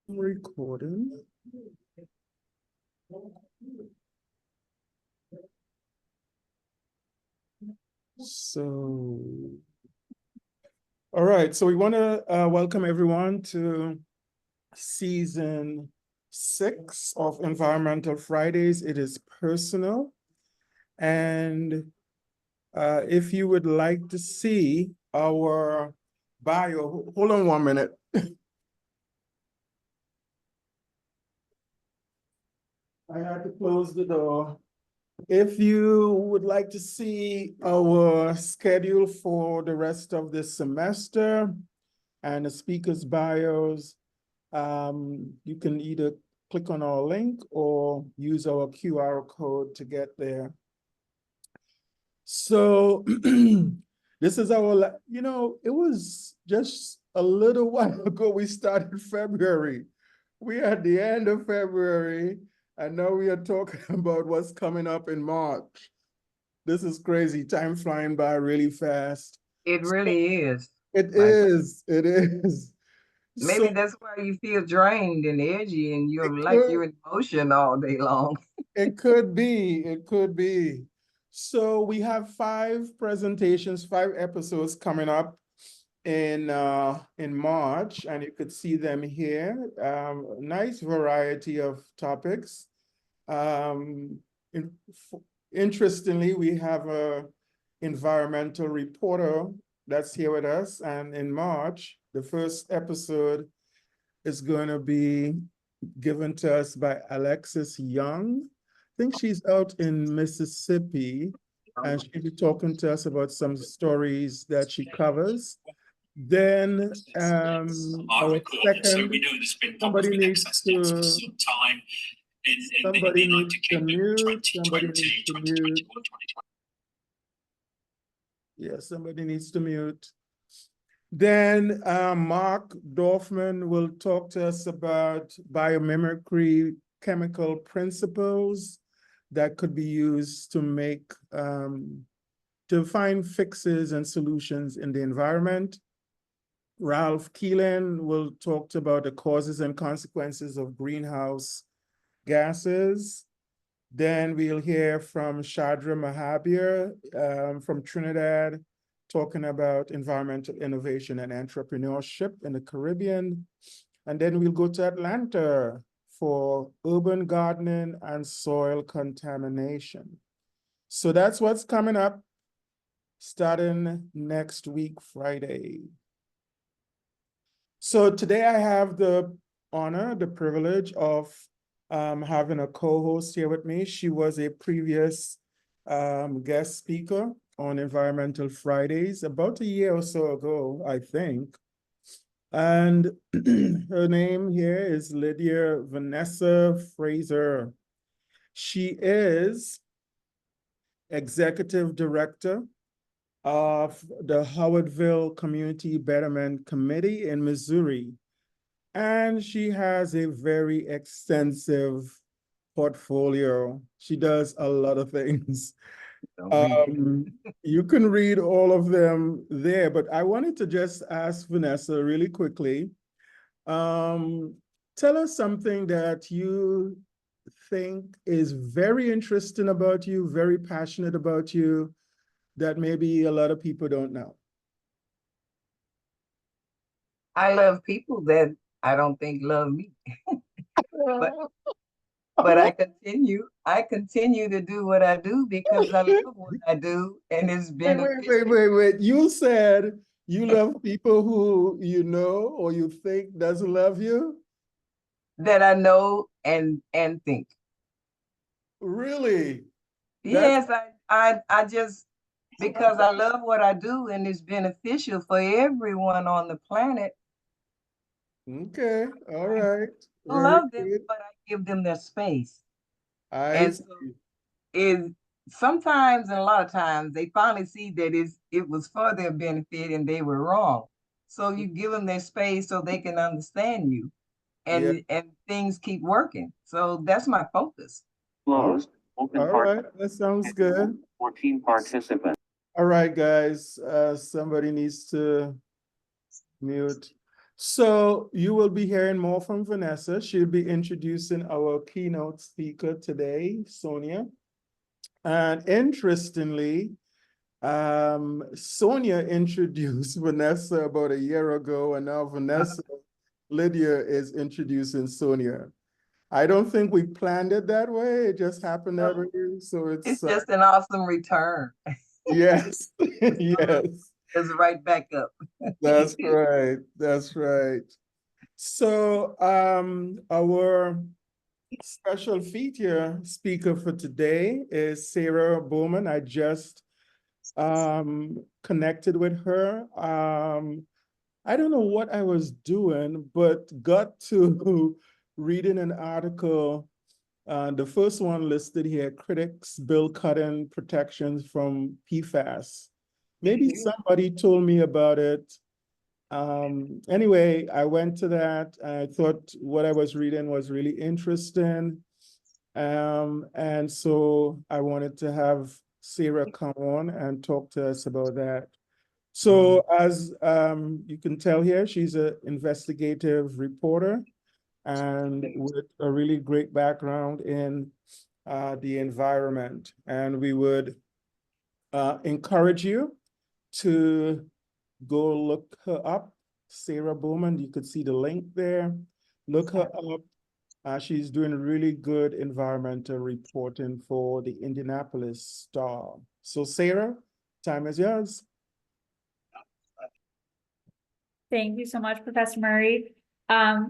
Recording. So, all right. So we want to welcome everyone to season 6 of Environmental Fridays. It is personal. And if you would like to see our bio, hold on 1 minute. I had to close the door. If you would like to see our schedule for the rest of this semester and the speakers' bios, you can either click on our link or use our QR code to get there. So this is our, it was just a little while ago we started February. We are at the end of February, and now we are talking about what's coming up in March. This is crazy. Time flying by really fast. It really is. It is. It is. Maybe So that's why you feel drained and edgy and it you're like could, you're in motion all day long. it could be. It could be. So we have 5 presentations, 5 episodes coming up in March, and you could see them here. Nice variety of topics. Um, in, Interestingly, we have a environmental reporter that's here with us, and in March, the first episode is going to be given to us by Alexis Young. I think she's out in Mississippi, and she'll be talking to us about some stories that she covers. Then our second, somebody needs to somebody needs to mute, somebody needs to mute. Yeah, somebody needs to mute. Then Mark Dorfman will talk to us about biomimicry chemical principles that could be used to make, to find fixes and solutions in the environment. Ralph Keelan will talk about the causes and consequences of greenhouse gases. Then we'll hear from Shadra Mahabir from Trinidad, talking about environmental innovation and entrepreneurship in the Caribbean. And then we'll go to Atlanta for urban gardening and soil contamination. So that's what's coming up starting next week, Friday. So today I have the honor, the privilege of having a co-host here with me. She was a previous guest speaker on Environmental Fridays about a year or so ago, I think. And her name here is Lydia Vanessa Fraser. She is executive director of the Howardville Community Betterment Committee in Missouri. And she has a very extensive portfolio. She does a lot of things. You can read all of them there, but I wanted to just ask Vanessa really quickly. Tell us something that you think is very interesting about you, very passionate about you, that maybe a lot of people don't know. I love people that I don't think love me. but but I continue to do what I do because I love what I do and it's beneficial. Wait. You said you love people who you know or you think doesn't love you? That I know and think. Really? That's Yes, I just because I love what I do and it's beneficial for everyone on the planet. okay. All I right. Very love them, good. but I give them their space. I And so see. is sometimes and a lot of times they finally see that it was for their benefit and they were wrong. So you give them their space so they can understand you Yeah. and things keep working. So that's my focus. Closed. Open all right. That sounds good. 14 participants. All right, guys. Somebody needs to mute. So you will be hearing more from Vanessa. She'll be introducing our keynote speaker today, Sonya. And interestingly, Sonya introduced Vanessa about a year ago, and now Vanessa, Lydia is introducing Sonya. I don't think we planned it that way. It just happened that way. So It's it's, just an awesome return. yes, yes, It's right back up. that's right. That's right. So our special feature speaker for today is Sarah Bowman. I just connected with her. I don't know what I was doing, but got to reading an article. The first one listed here, critics bill cutting protections from PFAS. Maybe somebody told me about it. Anyway, I went to that. I thought what I was reading was really interesting. And so I wanted to have Sarah come on and talk to us about that. So as you can tell here, she's an investigative reporter and with a really great background in the environment. And we would encourage you to go look her up, Sarah Bowman. You could see the link there. Look her up. She's doing really good environmental reporting for the Indianapolis Star. So Sarah, time is yours. Thank you so much, Professor Murray.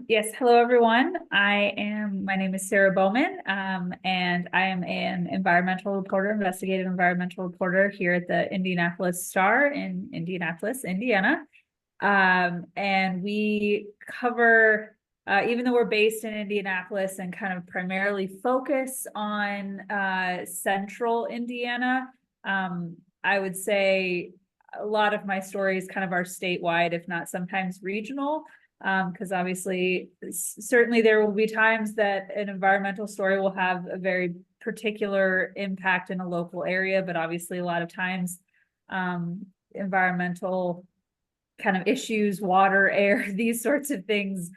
Yes, hello, everyone. My name is Sarah Bowman, and I am an environmental reporter, investigative environmental reporter here at the Indianapolis Star in Indianapolis, Indiana. And we cover, even though we're based in Indianapolis and kind of primarily focus on central Indiana, I would say a lot of my stories kind of are statewide, if not sometimes regional, because obviously, certainly there will be times that an environmental story will have a very particular impact in a local area, but obviously a lot of times environmental kind of issues, water, air, these sorts of things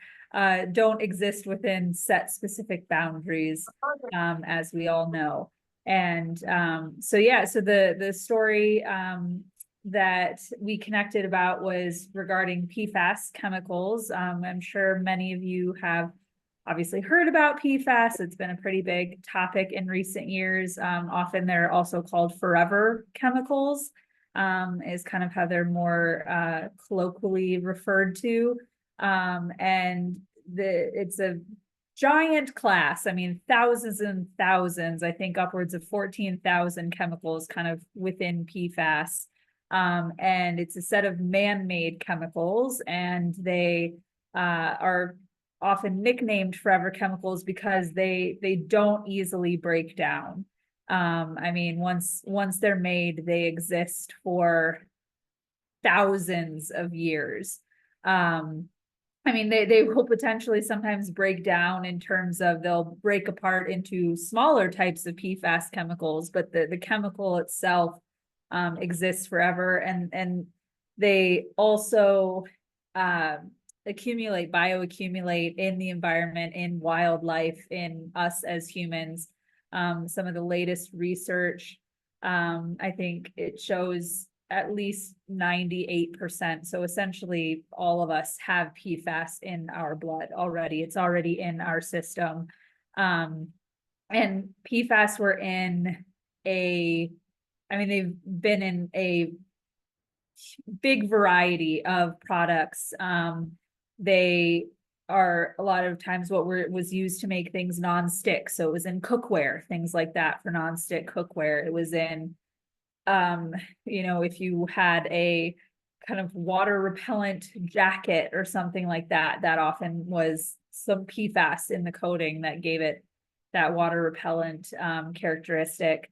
don't exist within set specific boundaries, as we all know. And so the story that we connected about was regarding PFAS chemicals. I'm sure many of you have obviously heard about PFAS. It's been a pretty big topic in recent years. Often they're also called forever chemicals, is kind of how they're more colloquially referred to. And it's a giant class. I mean, thousands and thousands, I think upwards of 14,000 chemicals kind of within PFAS. And it's a set of man-made chemicals, and they are often nicknamed forever chemicals because they don't easily break down. I mean, once they're made, they exist for thousands of years. I mean, they will potentially sometimes break down in terms of they'll break apart into smaller types of PFAS chemicals, but the chemical itself exists forever, and they also bioaccumulate in the environment, in wildlife, in us as humans. Some of the latest research, I think it shows at least 98%. So essentially all of us have PFAS in our blood already. It's already in our system. And PFAS were they've been in a big variety of products. They are a lot of times what was used to make things non-stick. So it was in cookware, things like that for non-stick cookware. It was in, if you had a kind of water repellent jacket or something like that, that often was some PFAS in the coating that gave it that water repellent characteristic.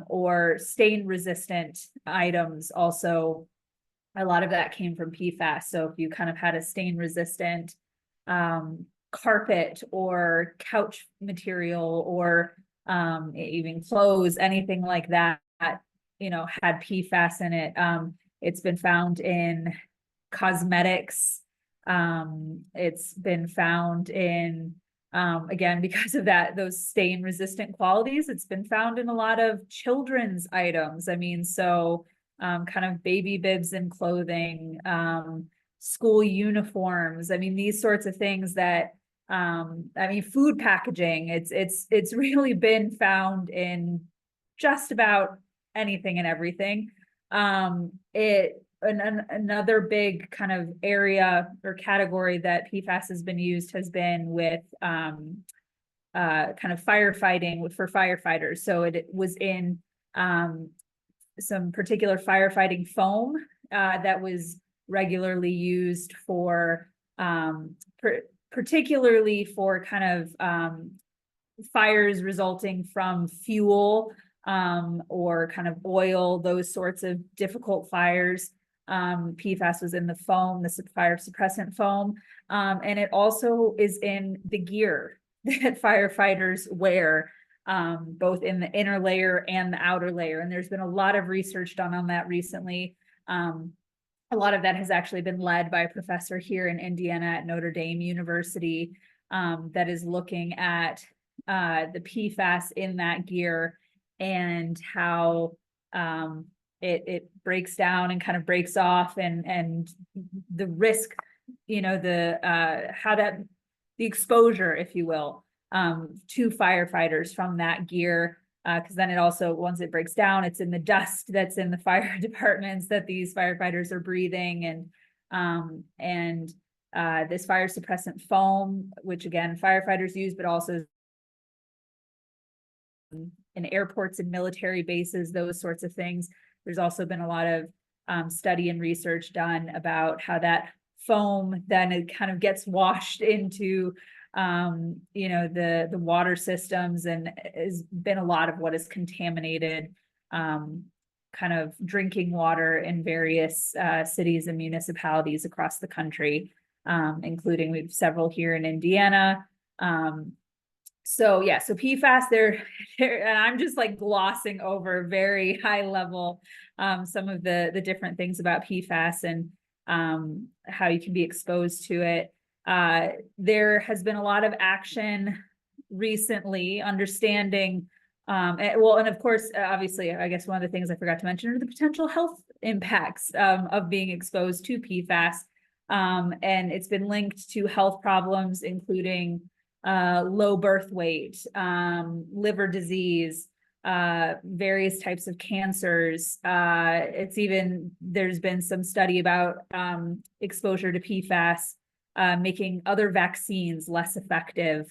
Or stain resistant items also, a lot of that came from PFAS. So if you kind of had a stain resistant carpet or couch material or even clothes, anything like that, had PFAS in it. It's been found in cosmetics, It's been found in, again, because of those stain resistant qualities, it's been found in a lot of children's items. I mean, so kind of baby bibs and clothing, school uniforms. I mean, these sorts of things that, I mean, food packaging, it's really been found in just about anything and everything. Another big kind of area or category that PFAS has been used has been with kind of firefighting for firefighters. So it was in some particular firefighting foam that was regularly used for particularly for kind of fires resulting from fuel or kind of oil, those sorts of difficult fires. PFAS was in the foam, the fire suppressant foam, and it also is in the gear that firefighters wear, both in the inner layer and the outer layer. And there's been a lot of research done on that recently. A lot of that has actually been led by a professor here in Indiana at Notre Dame University that is looking at the PFAS in that gear and how it breaks down and kind of breaks off, and the risk, you know, the exposure, if you will, to firefighters from that gear. Because then it also, once it breaks down, it's in the dust that's in the fire departments that these firefighters are breathing, and this fire suppressant foam, which again firefighters use, but also in airports and military bases, those sorts of things. There's also been a lot of study and research done about how that foam then it kind of gets washed into you know, the water systems, and has been a lot of what is contaminated kind of drinking water in various cities and municipalities across the country, including we have several here in Indiana. So yeah, so PFAS, and I'm just like glossing over very high level some of the different things about PFAS and how you can be exposed to it. There has been a lot of action recently, understanding, and of course, obviously, I guess one of the things I forgot to mention are the potential health impacts of being exposed to PFAS. And it's been linked to health problems, including low birth weight, liver disease, various types of cancers. There's been some study about exposure to PFAS making other vaccines less effective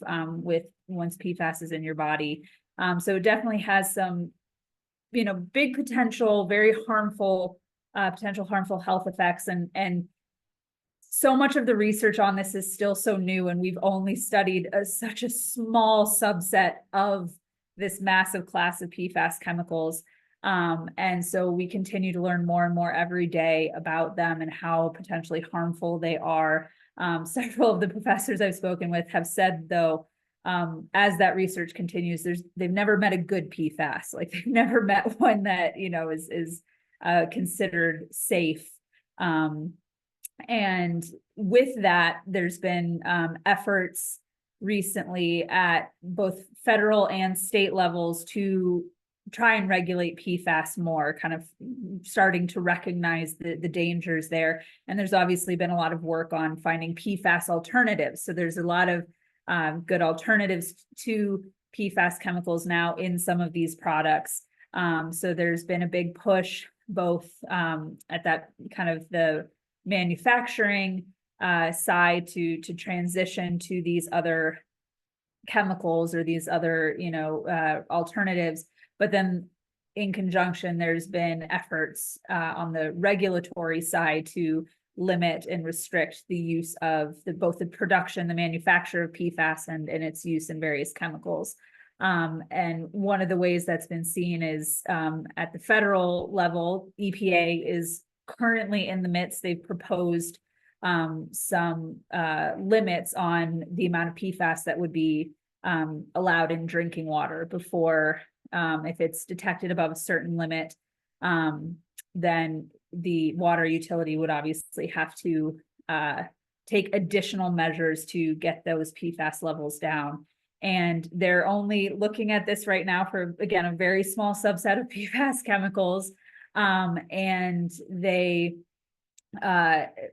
once PFAS is in your body. So it definitely has some, you know, big potential, very harmful, potential harmful health effects. And so much of the research on this is still so new, and we've only studied such a small subset of this massive class of PFAS chemicals. And so we continue to learn more and more every day about them and how potentially harmful they are. Several of the professors I've spoken with have said, though, as that research continues, they've never met a good PFAS. Like they've never met one that, you know, is considered safe. And with that, there's been efforts recently at both federal and state levels to try and regulate PFAS more, kind of starting to recognize the dangers there. And there's obviously been a lot of work on finding PFAS alternatives. So there's a lot of good alternatives to PFAS chemicals now in some of these products. So there's been a big push both at that kind of the manufacturing side to transition to these other chemicals or these other, you know, alternatives. But then in conjunction, there's been efforts on the regulatory side to limit and restrict the use of both the production, the manufacture of PFAS and its use in various chemicals. And one of the ways that's been seen is at the federal level, EPA is currently in the midst, they've proposed some limits on the amount of PFAS that would be allowed in drinking water before, if it's detected above a certain limit, then the water utility would obviously have to take additional measures to get those PFAS levels down. And they're only looking at this right now for, again, a very small subset of PFAS chemicals. And they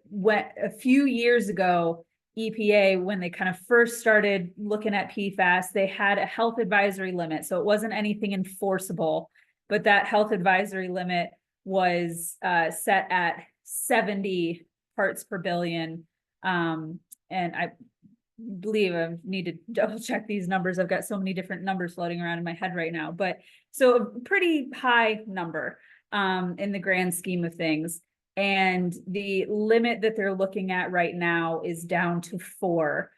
went a few years ago, EPA, when they kind of first started looking at PFAS, they had a health advisory limit. So it wasn't anything enforceable, but that health advisory limit was set at 70 parts per billion. And I believe I need to double check these numbers. I've got so many different numbers floating around in my head right now, but so a pretty high number in the grand scheme of things. And the limit that they're looking at right now is down to 4.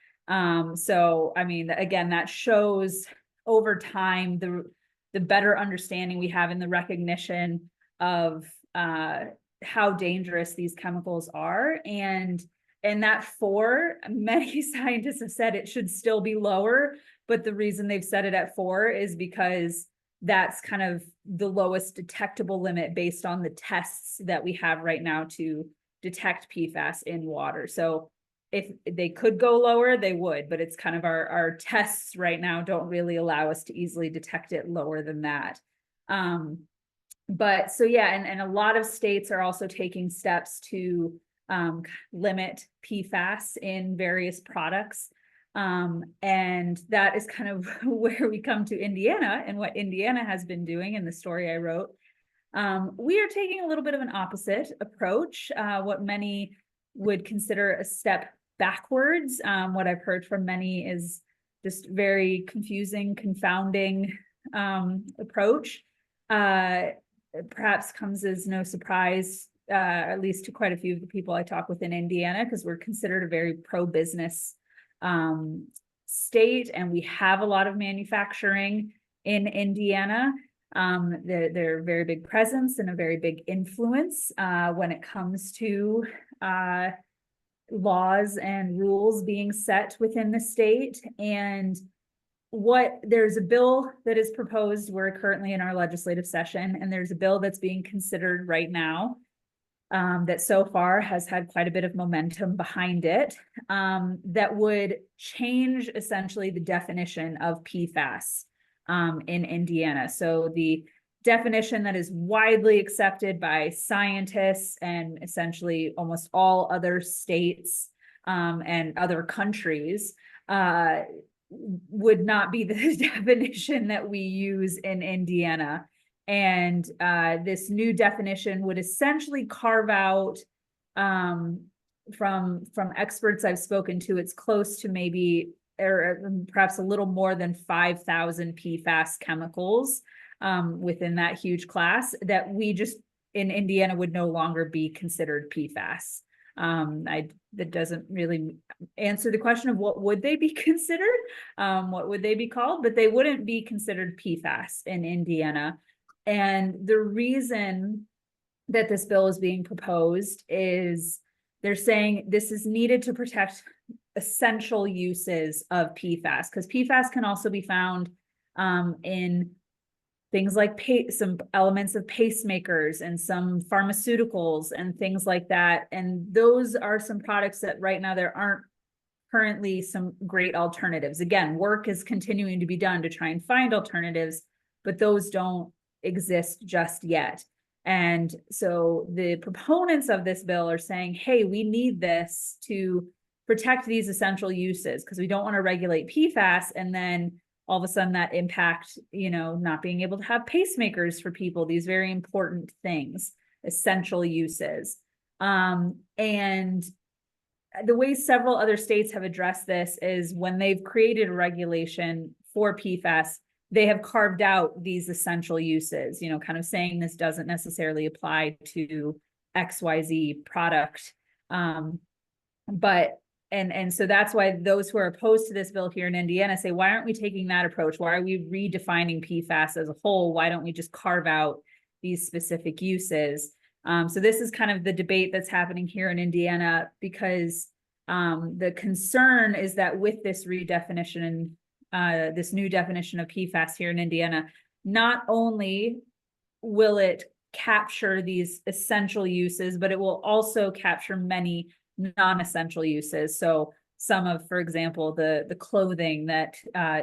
So, I mean, again, that shows over time the better understanding we have in the recognition of how dangerous these chemicals are. And that 4, many scientists have said it should still be lower, but the reason they've set it at 4 is because that's kind of the lowest detectable limit based on the tests that we have right now to detect PFAS in water. So if they could go lower, they would, but it's kind of our tests right now don't really allow us to easily detect it lower than that. But so yeah, and a lot of states are also taking steps to limit PFAS in various products. And that is kind of where we come to Indiana and what Indiana has been doing in the story I wrote. We are taking a little bit of an opposite approach, what many would consider a step backwards. What I've heard from many is just very confusing, confounding approach. Perhaps comes as no surprise, at least to quite a few of the people I talk with in Indiana, because we're considered a very pro-business state, and we have a lot of manufacturing in Indiana. They're a very big presence and a very big influence when it comes to laws and rules being set within the state. And there's a bill that is proposed. We're currently in our legislative session, and there's a bill that's being considered right now that so far has had quite a bit of momentum behind it, that would change essentially the definition of PFAS in Indiana. So the definition that is widely accepted by scientists and essentially almost all other states and other countries would not be the definition that we use in Indiana. And this new definition would essentially carve out, from experts I've spoken to, it's close to maybe, or perhaps a little more than 5,000 PFAS chemicals within that huge class that we just in Indiana would no longer be considered PFAS. That doesn't really answer the question of what would they be considered, what would they be called, but they wouldn't be considered PFAS in Indiana. And the reason that this bill is being proposed is they're saying this is needed to protect essential uses of PFAS, because PFAS can also be found in things like some elements of pacemakers and some pharmaceuticals and things like that. And those are some products that right now there aren't currently some great alternatives. Again, work is continuing to be done to try and find alternatives, but those don't exist just yet. And so the proponents of this bill are saying, hey, we need this to protect these essential uses, because we don't want to regulate PFAS and then all of a sudden that impact, not being able to have pacemakers for people, these very important things, essential uses. And the way several other states have addressed this is when they've created a regulation for PFAS, they have carved out these essential uses, kind of saying this doesn't necessarily apply to XYZ product. And so that's why those who are opposed to this bill here in Indiana say, why aren't we taking that approach? Why are we redefining PFAS as a whole? Why don't we just carve out these specific uses? So this is kind of the debate that's happening here in Indiana, because the concern is that with this redefinition, this new definition of PFAS here in Indiana, not only will it capture these essential uses, but it will also capture many non-essential uses. So some of, for example, the clothing that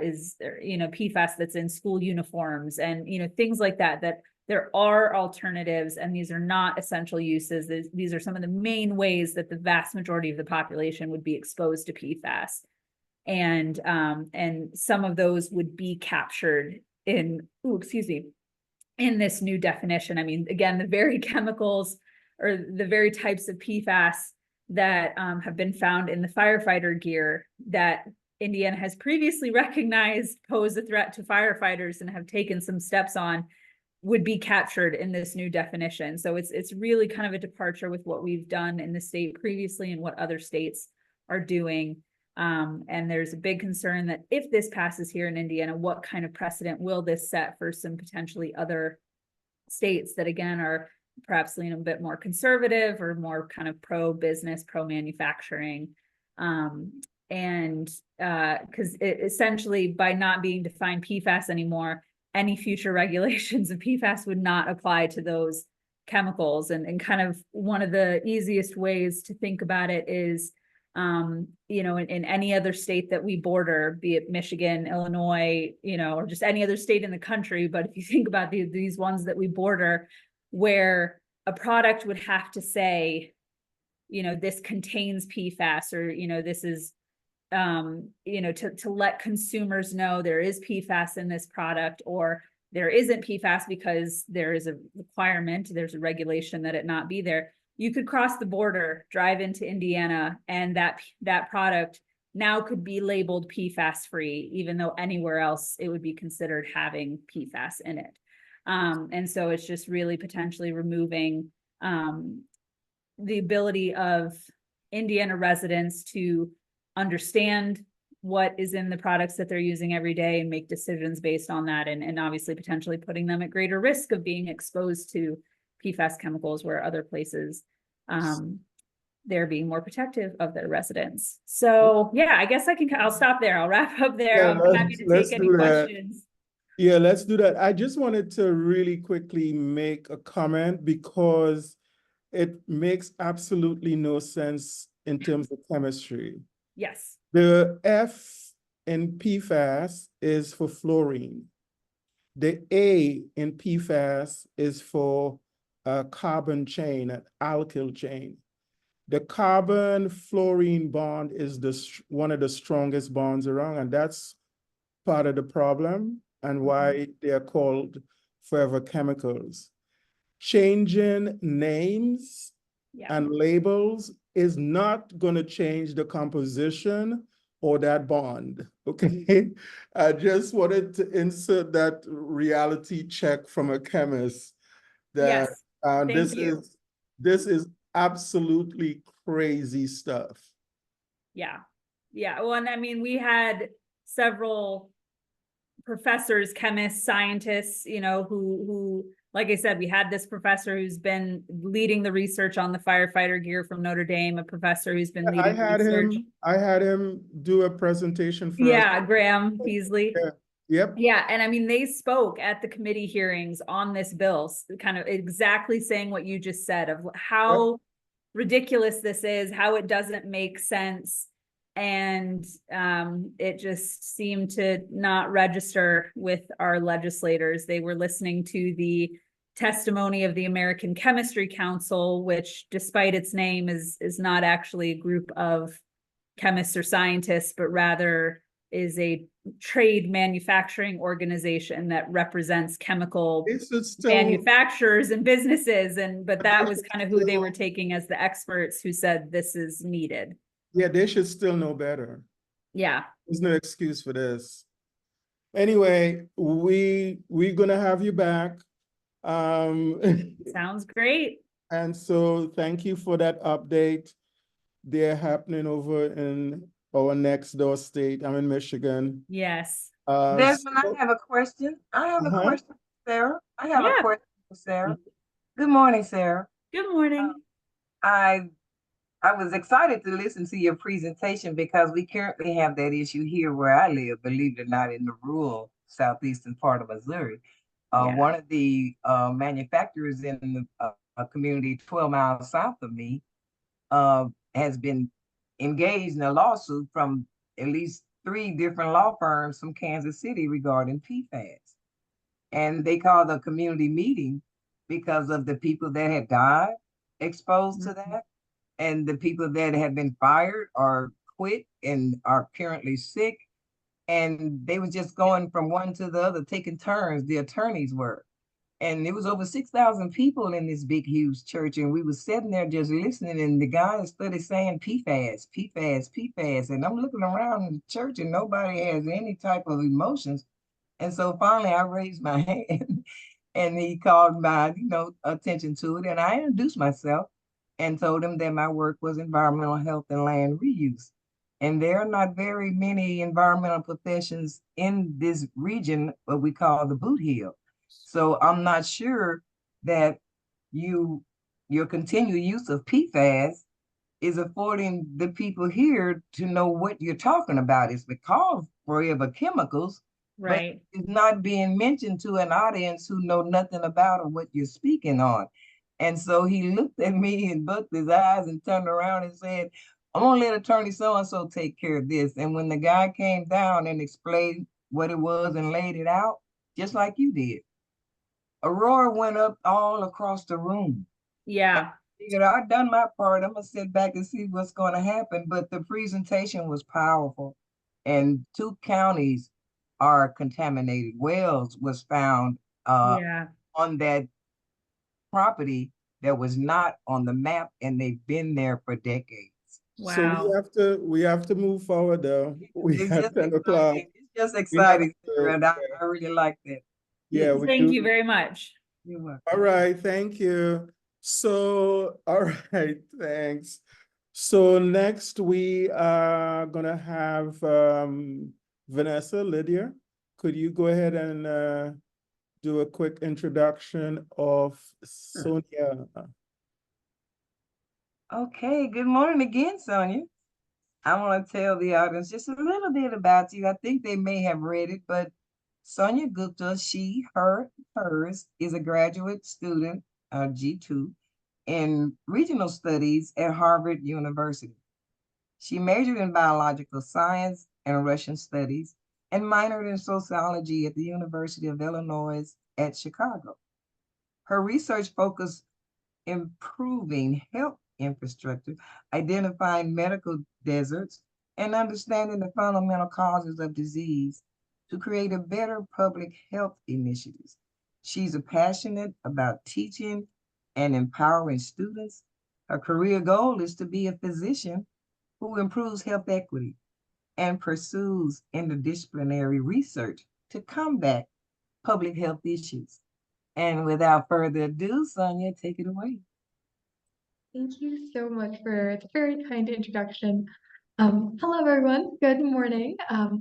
is, PFAS that's in school uniforms and, things like that, that there are alternatives and these are not essential uses. These are some of the main ways that the vast majority of the population would be exposed to PFAS. And some of those would be captured in this new definition. I mean, again, the very chemicals or the very types of PFAS that have been found in the firefighter gear that Indiana has previously recognized pose a threat to firefighters and have taken some steps on would be captured in this new definition. So it's really kind of a departure with what we've done in the state previously and what other states are doing. And there's a big concern that if this passes here in Indiana, what kind of precedent will this set for some potentially other states that, again, are perhaps leaning a bit more conservative or more kind of pro-business, pro-manufacturing. Because essentially by not being defined PFAS anymore, any future regulations of PFAS would not apply to those chemicals. And kind of one of the easiest ways to think about it is, in any other state that we border, be it Michigan, Illinois, or just any other state in the country. But if you think about these ones that we border, where a product would have to say, this contains PFAS, or, this is, to let consumers know there is PFAS in this product, or there isn't PFAS because there is a requirement, there's a regulation that it not be there. You could cross the border, drive into Indiana, and that product now could be labeled PFAS free, even though anywhere else it would be considered having PFAS in it. And so it's just really potentially removing the ability of Indiana residents to understand what is in the products that they're using every day and make decisions based on that, and obviously potentially putting them at greater risk of being exposed to PFAS chemicals, where other places they're being more protective of their residents. So yeah, I guess I'll stop there. I'll wrap up there. Yeah, I'm happy to take any questions. Yeah, let's do that. I just wanted to really quickly make a comment because it makes absolutely no sense in terms of chemistry. Yes. The F in PFAS is for fluorine. The A in PFAS is for a carbon chain, an alkyl chain. The carbon-fluorine bond is one of the strongest bonds around, and that's part of the problem and why they are called forever chemicals. Changing names and labels is not going to change the composition or that bond, okay? I just wanted to insert that reality check from a chemist that this is absolutely crazy stuff. Yeah. Well, and I mean, we had several professors, chemists, scientists, who, like I said, we had this professor who's been leading the research on the firefighter gear from Notre Dame, a professor who's been leading research. I had him do a presentation for us. Graham Beasley. Yeah. Yep. Yeah, and I mean, they spoke at the committee hearings on this bill, kind of exactly saying what you just said of how ridiculous this is, how it doesn't make sense. And it just seemed to not register with our legislators. They were listening to the testimony of the American Chemistry Council, which, despite its name, is not actually a group of chemists or scientists, but rather is a trade manufacturing organization that represents chemical manufacturers and businesses. But that was kind of who they were taking as the experts who said this is needed. Yeah, they should still know better. Yeah. There's no excuse for this. Anyway, we're gonna have you back. Sounds great. And so thank you for that update. They're happening over in our next door state. I'm in Michigan. Yes. Desmond, I have a question. I have a question, Sarah. I have a question for Sarah. Good morning, Sarah. Good morning. I was excited to listen to your presentation because we currently have that issue here where I live, believe it or not, in the rural southeastern part of Missouri. One of the manufacturers in the community 12 miles south of me has been engaged in a lawsuit from at least 3 different law firms from Kansas City regarding PFAS. And they called a community meeting because of the people that had died exposed to that, and the people that had been fired or quit and are currently sick. And they were just going from one to the other, taking turns, the attorneys were. And it was over 6,000 people in this big, huge church. And we were sitting there just listening, and the guy started saying PFAS, PFAS, PFAS. And I'm looking around in the church and nobody has any type of emotions. And so finally I raised my hand and he called my, attention to it. And I introduced myself and told him that my work was environmental health and land reuse. And there are not very many environmental professions in this region, what we call the boot heel. So I'm not sure that your continued use of PFAS is affording the people here to know what you're talking about. It's because forever chemicals, Right. but it's not being mentioned to an audience who know nothing about or what you're speaking on. And so he looked at me and bucked his eyes and turned around and said, I'm gonna let attorney so-and-so take care of this. And when the guy came down and explained what it was and laid it out, just like you did, a roar went up all across the room. Yeah. I've done my part. I'm gonna sit back and see what's going to happen. But the presentation was powerful, and 2 counties are contaminated. Wells was found Yeah. on that property that was not on the map, and they've been there for decades. So Wow. we have to move forward though. We It's have just 10 o'clock. exciting. It's just We have exciting, to- and I really like that. Yeah, Yes. we Thank do. you very much. You're welcome. All right, thank you. So, all right, thanks. So next we are gonna have Vanessa Lydia. Could you go ahead and do a quick introduction of Sonya? Okay, good morning again, Sonya. I want to tell the audience just a little bit about you. I think they may have read it, but Sonya Gupta, she, her, hers, is a graduate student, G2, in regional studies at Harvard University. She majored in biological science and Russian studies and minored in sociology at the University of Illinois at Chicago. Her research focused improving health infrastructure, identifying medical deserts, and understanding the fundamental causes of disease to create a better public health initiatives. She's passionate about teaching and empowering students. Her career goal is to be a physician who improves health equity and pursues interdisciplinary research to combat public health issues. And without further ado, Sonya, take it away. Thank you so much for the very kind introduction. Hello, everyone. Good morning.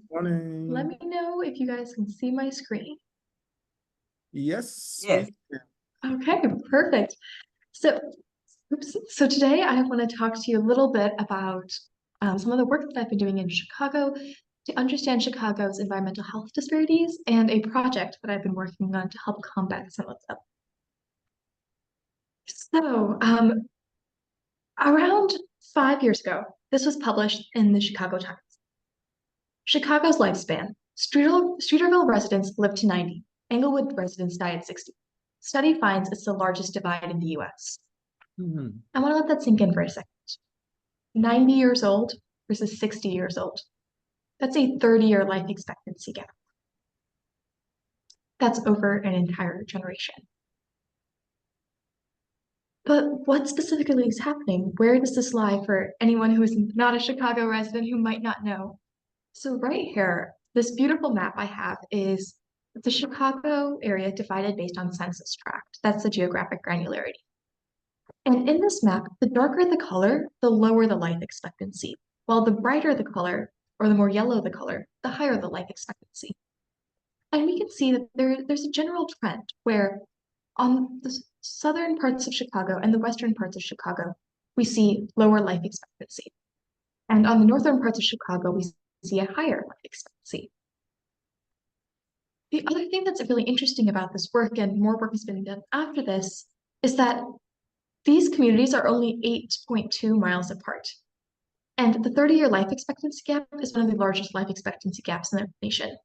Morning. Let me know if you guys can see my screen. Yes. Yes. Okay, perfect. So today I want to talk to you a little bit about some of the work that I've been doing in Chicago to understand Chicago's environmental health disparities and a project that I've been working on to help combat some of them. So, around 5 years ago, this was published in the Chicago Times. Chicago's lifespan. Streeterville residents live to 90. Englewood residents die at 60. Study finds it's the largest divide in the US. Mhm. I want to let that sink in for a second. 90 years old versus 60 years old. That's a 30-year life expectancy gap. That's over an entire generation. But what specifically is happening? Where does this lie for anyone who is not a Chicago resident who might not know? So right here, this beautiful map I have is the Chicago area divided based on census tract. That's the geographic granularity. And in this map, the darker the color, the lower the life expectancy, while the brighter the color, or the more yellow the color, the higher the life expectancy. And we can see that there's a general trend where on the southern parts of Chicago and the western parts of Chicago, we see lower life expectancy. And on the northern parts of Chicago, we see a higher life expectancy. The other thing that's really interesting about this work, and more work has been done after this, is that these communities are only 8.2 miles apart. And the 30-year life expectancy gap is one of the largest life expectancy gaps in the nation.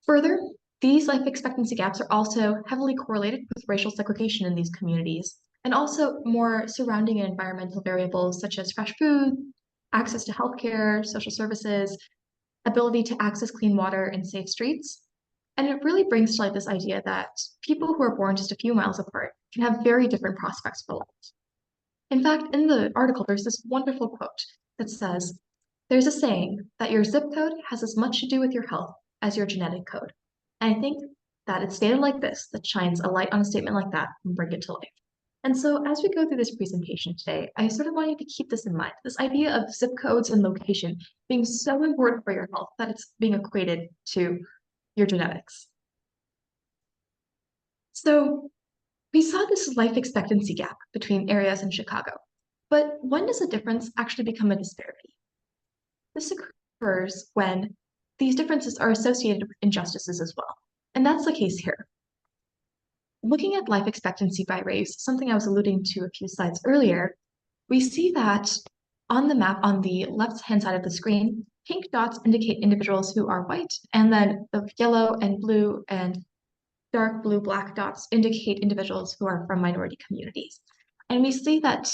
Further, these life expectancy gaps are also heavily correlated with racial segregation in these communities, and also more surrounding and environmental variables such as fresh food, access to healthcare, social services, ability to access clean water and safe streets. And it really brings to light this idea that people who are born just a few miles apart can have very different prospects for life. In fact, in the article, there's this wonderful quote that says, "There's a saying that your zip code has as much to do with your health as your genetic code." And I think that it's stated like this that shines a light on a statement like that and bring it to life. And so as we go through this presentation today, I sort of want you to keep this in mind, this idea of zip codes and location being so important for your health that it's being equated to your genetics. So we saw this life expectancy gap between areas in Chicago, but when does a difference actually become a disparity? This occurs when these differences are associated with injustices as well, and that's the case here. Looking at life expectancy by race, something I was alluding to a few slides earlier, we see that on the map on the left-hand side of the screen, pink dots indicate individuals who are white, and then the yellow and blue and dark blue black dots indicate individuals who are from minority communities. And we see that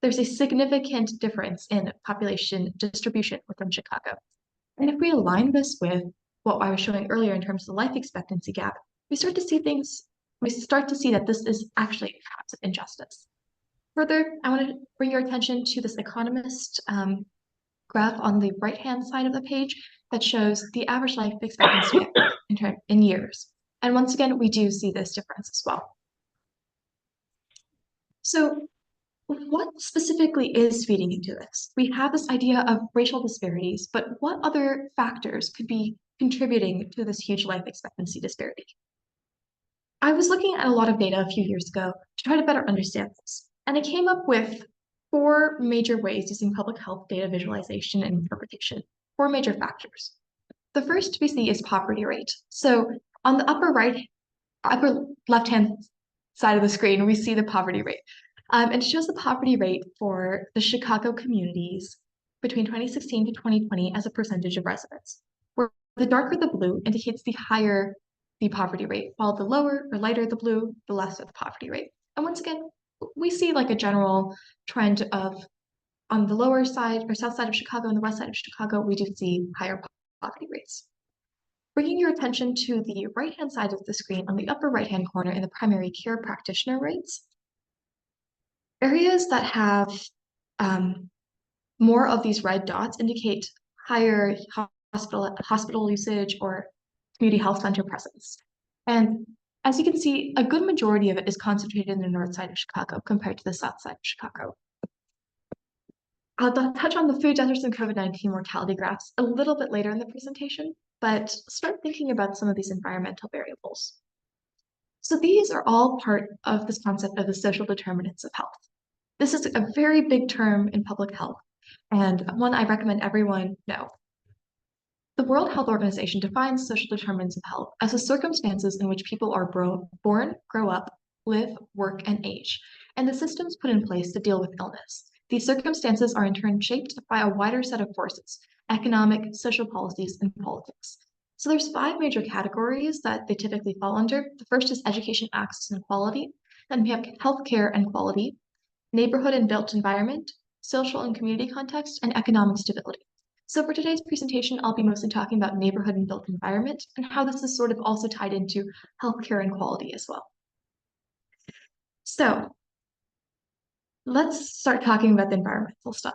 there's a significant difference in population distribution within Chicago. And if we align this with what I was showing earlier in terms of the life expectancy gap, we start to see that this is actually perhaps an injustice. Further, I want to bring your attention to this economist graph on the right-hand side of the page that shows the average life expectancy in years. And once again, we do see this difference as well. So what specifically is feeding into this? We have this idea of racial disparities, but what other factors could be contributing to this huge life expectancy disparity? I was looking at a lot of data a few years ago to try to better understand this, and I came up with 4 major ways using public health data visualization and interpretation, 4 major factors. The first we see is poverty rate. So on the upper left-hand side of the screen, we see the poverty rate. And it shows the poverty rate for the Chicago communities between 2016 to 2020 as a percentage of residents, where the darker the blue indicates the higher the poverty rate, while the lower or lighter the blue, the lesser the poverty rate. And once again, we see like a general trend of on the lower side or south side of Chicago and the west side of Chicago, we do see higher poverty rates. Bringing your attention to the right-hand side of the screen on the upper right-hand corner in the primary care practitioner rates, areas that have more of these red dots indicate higher hospital usage or community health center presence. And as you can see, a good majority of it is concentrated in the north side of Chicago compared to the south side of Chicago. I'll touch on the food deserts and COVID-19 mortality graphs a little bit later in the presentation, but start thinking about some of these environmental variables. So these are all part of this concept of the social determinants of health. This is a very big term in public health, and one I recommend everyone know. The World Health Organization defines social determinants of health as the circumstances in which people are born, grow up, live, work, and age, and the systems put in place to deal with illness. These circumstances are in turn shaped by a wider set of forces: economic, social policies, and politics. So there's 5 major categories that they typically fall under. The first is education, access, and quality. Then we have healthcare and quality, neighborhood and built environment, social and community context, and economic stability. So for today's presentation, I'll be mostly talking about neighborhood and built environment and how this is sort of also tied into healthcare and quality as well. So let's start talking about the environmental stuff.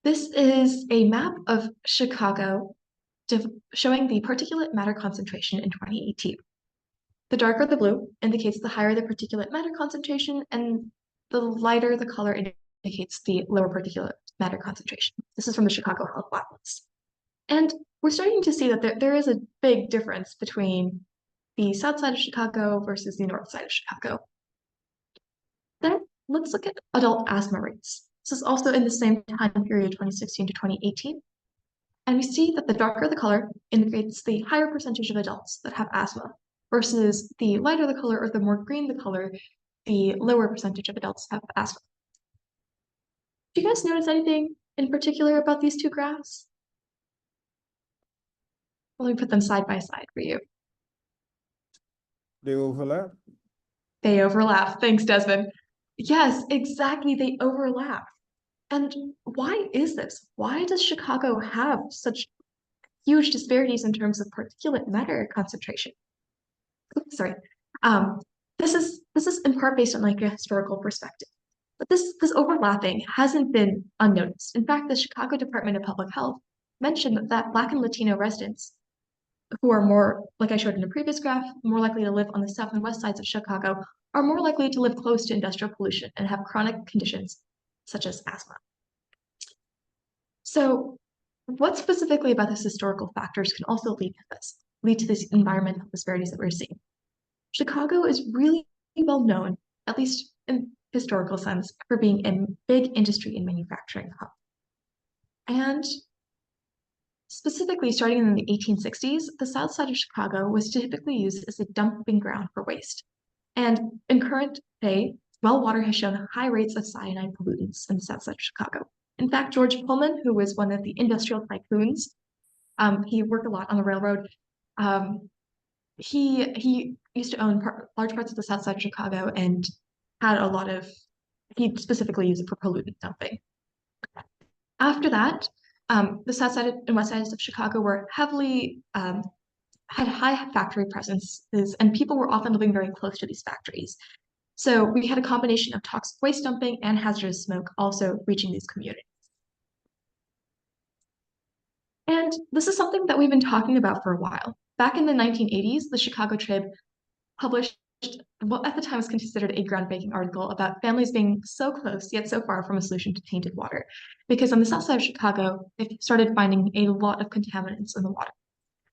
This is a map of Chicago showing the particulate matter concentration in 2018. The darker the blue indicates the higher the particulate matter concentration, and the lighter the color indicates the lower particulate matter concentration. This is from the Chicago Health Atlas. And we're starting to see that there is a big difference between the south side of Chicago versus the north side of Chicago. Then let's look at adult asthma rates. This is also in the same time period, 2016 to 2018. And we see that the darker the color indicates the higher percentage of adults that have asthma, versus the lighter the color or the more green the color, the lower percentage of adults have asthma. Do you guys notice anything in particular about these two graphs? Let me put them side by side for you. They overlap. They overlap. Thanks, Desmond. Yes, exactly. They overlap. And why is this? Why does Chicago have such huge disparities in terms of particulate matter concentration? Oops, sorry. This is in part based on like a historical perspective. But this overlapping hasn't been unnoticed. In fact, the Chicago Department of Public Health mentioned that Black and Latino residents who are more, like I showed in a previous graph, more likely to live on the south and west sides of Chicago, are more likely to live close to industrial pollution and have chronic conditions such as asthma. So what specifically about these historical factors can also lead to these environmental disparities that we're seeing? Chicago is really well known, at least in historical sense, for being a big industry and manufacturing hub. And specifically, starting in the 1860s, the south side of Chicago was typically used as a dumping ground for waste. And in current day, well water has shown high rates of cyanide pollutants in the south side of Chicago. In fact, George Pullman, who was one of the industrial tycoons, he worked a lot on the railroad. He used to own large parts of the south side of Chicago and had a lot of, he specifically used it for pollutant dumping. After that, the south side and west sides of Chicago were heavily, had high factory presences, and people were often living very close to these factories. So we had a combination of toxic waste dumping and hazardous smoke also reaching these communities. And this is something that we've been talking about for a while. Back in the 1980s, the Chicago Trib published what at the time was considered a groundbreaking article about families being so close yet so far from a solution to tainted water. Because on the south side of Chicago, they started finding a lot of contaminants in the water.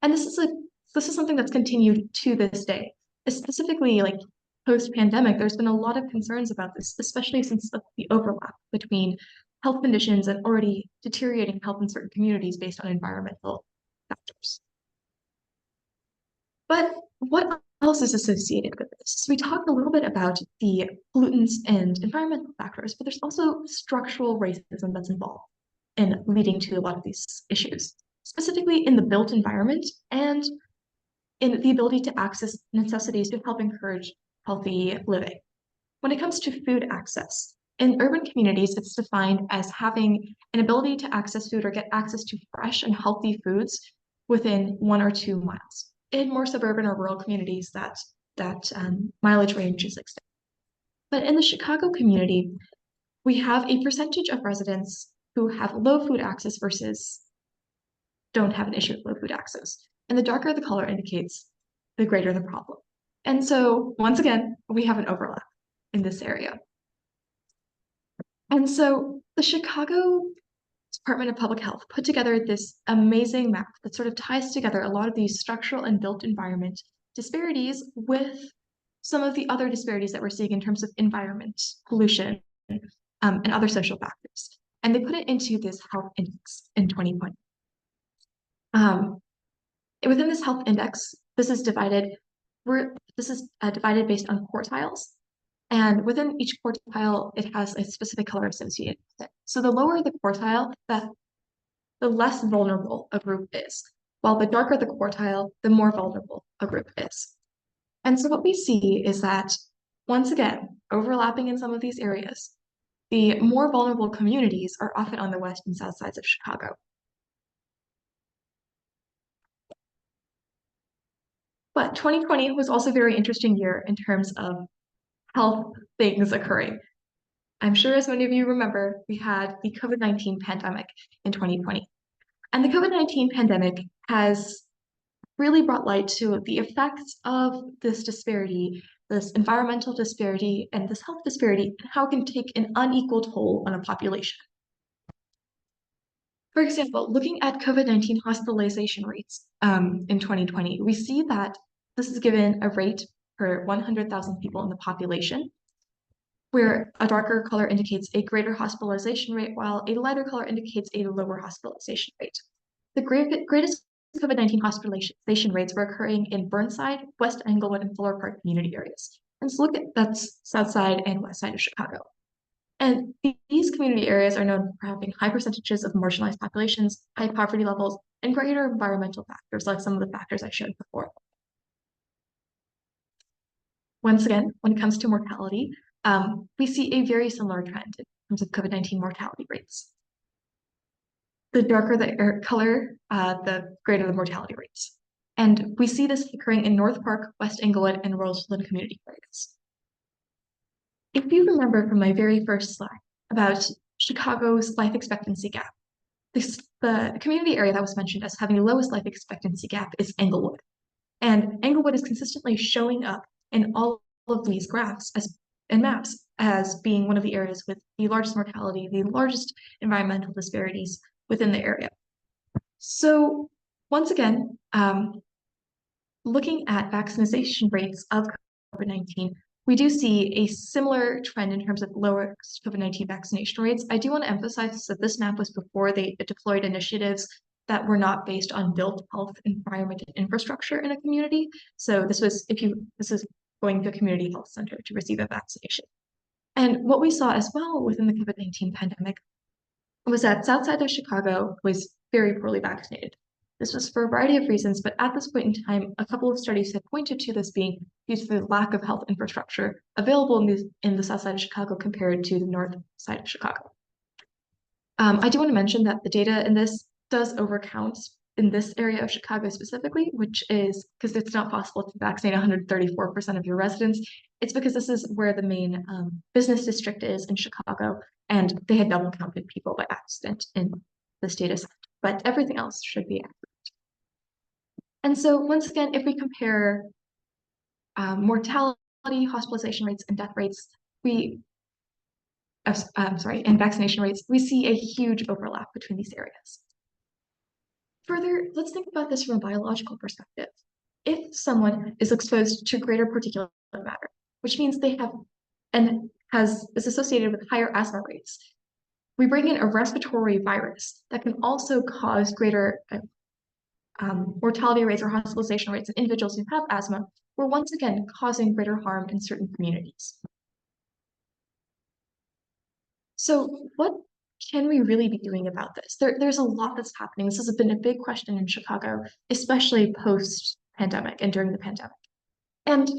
And this is something that's continued to this day. Specifically, like post-pandemic, there's been a lot of concerns about this, especially since the overlap between health conditions and already deteriorating health in certain communities based on environmental factors. But what else is associated with this? So we talked a little bit about the pollutants and environmental factors, but there's also structural racism that's involved in leading to a lot of these issues, specifically in the built environment and in the ability to access necessities to help encourage healthy living. When it comes to food access, in urban communities, it's defined as having an ability to access food or get access to fresh and healthy foods within 1 or 2 miles. In more suburban or rural communities, that mileage range is extended. But in the Chicago community, we have a percentage of residents who have low food access versus don't have an issue with low food access. And the darker the color indicates, the greater the problem. And so once again, we have an overlap in this area. And so the Chicago Department of Public Health put together this amazing map that sort of ties together a lot of these structural and built environment disparities with some of the other disparities that we're seeing in terms of environment, pollution, and other social factors. And they put it into this health index in 2020. Within this health index, this is divided based on quartiles. And within each quartile, it has a specific color associated with it. So the lower the quartile, the less vulnerable a group is, while the darker the quartile, the more vulnerable a group is. And so what we see is that, once again, overlapping in some of these areas, the more vulnerable communities are often on the west and south sides of Chicago. But 2020 was also a very interesting year in terms of health things occurring. I'm sure as many of you remember, we had the COVID-19 pandemic in 2020. And the COVID-19 pandemic has really brought light to the effects of this disparity, this environmental disparity, and this health disparity, and how it can take an unequal toll on a population. For example, looking at COVID-19 hospitalization rates in 2020, we see that this is given a rate per 100,000 people in the population, where a darker color indicates a greater hospitalization rate, while a lighter color indicates a lower hospitalization rate. The greatest COVID-19 hospitalization rates were occurring in Burnside, West Englewood, and Fuller Park community areas. And so that's South Side and West Side of Chicago. And these community areas are known for having high percentages of marginalized populations, high poverty levels, and greater environmental factors, like some of the factors I showed before. Once again, when it comes to mortality, we see a very similar trend in terms of COVID-19 mortality rates. The darker the color, the greater the mortality rates. And we see this occurring in North Park, West Englewood, and Roseland community areas. If you remember from my very first slide about Chicago's life expectancy gap, the community area that was mentioned as having the lowest life expectancy gap is Englewood. And Englewood is consistently showing up in all of these graphs and maps as being one of the areas with the largest mortality, the largest environmental disparities within the area. So once again, looking at vaccination rates of COVID-19, we do see a similar trend in terms of lower COVID-19 vaccination rates. I do want to emphasize that this map was before they deployed initiatives that were not based on built health environment and infrastructure in a community. So this is going to a community health center to receive a vaccination. And what we saw as well within the COVID-19 pandemic was that South Side of Chicago was very poorly vaccinated. This was for a variety of reasons, but at this point in time, a couple of studies have pointed to this being due to the lack of health infrastructure available in the South Side of Chicago compared to the North Side of Chicago. I do want to mention that the data in this does overcount in this area of Chicago specifically, which is because it's not possible to vaccinate 134% of your residents. It's because this is where the main business district is in Chicago, and they had double counted people by accident in this data set, but everything else should be accurate. And so once again, if we compare mortality, hospitalization rates, and death rates, and vaccination rates, we see a huge overlap between these areas. Further, let's think about this from a biological perspective. If someone is exposed to greater particulate matter, which means they have and is associated with higher asthma rates, we bring in a respiratory virus that can also cause greater mortality rates or hospitalization rates in individuals who have asthma. We're once again causing greater harm in certain communities. So what can we really be doing about this? There's a lot that's happening. This has been a big question in Chicago, especially post-pandemic and during the pandemic. And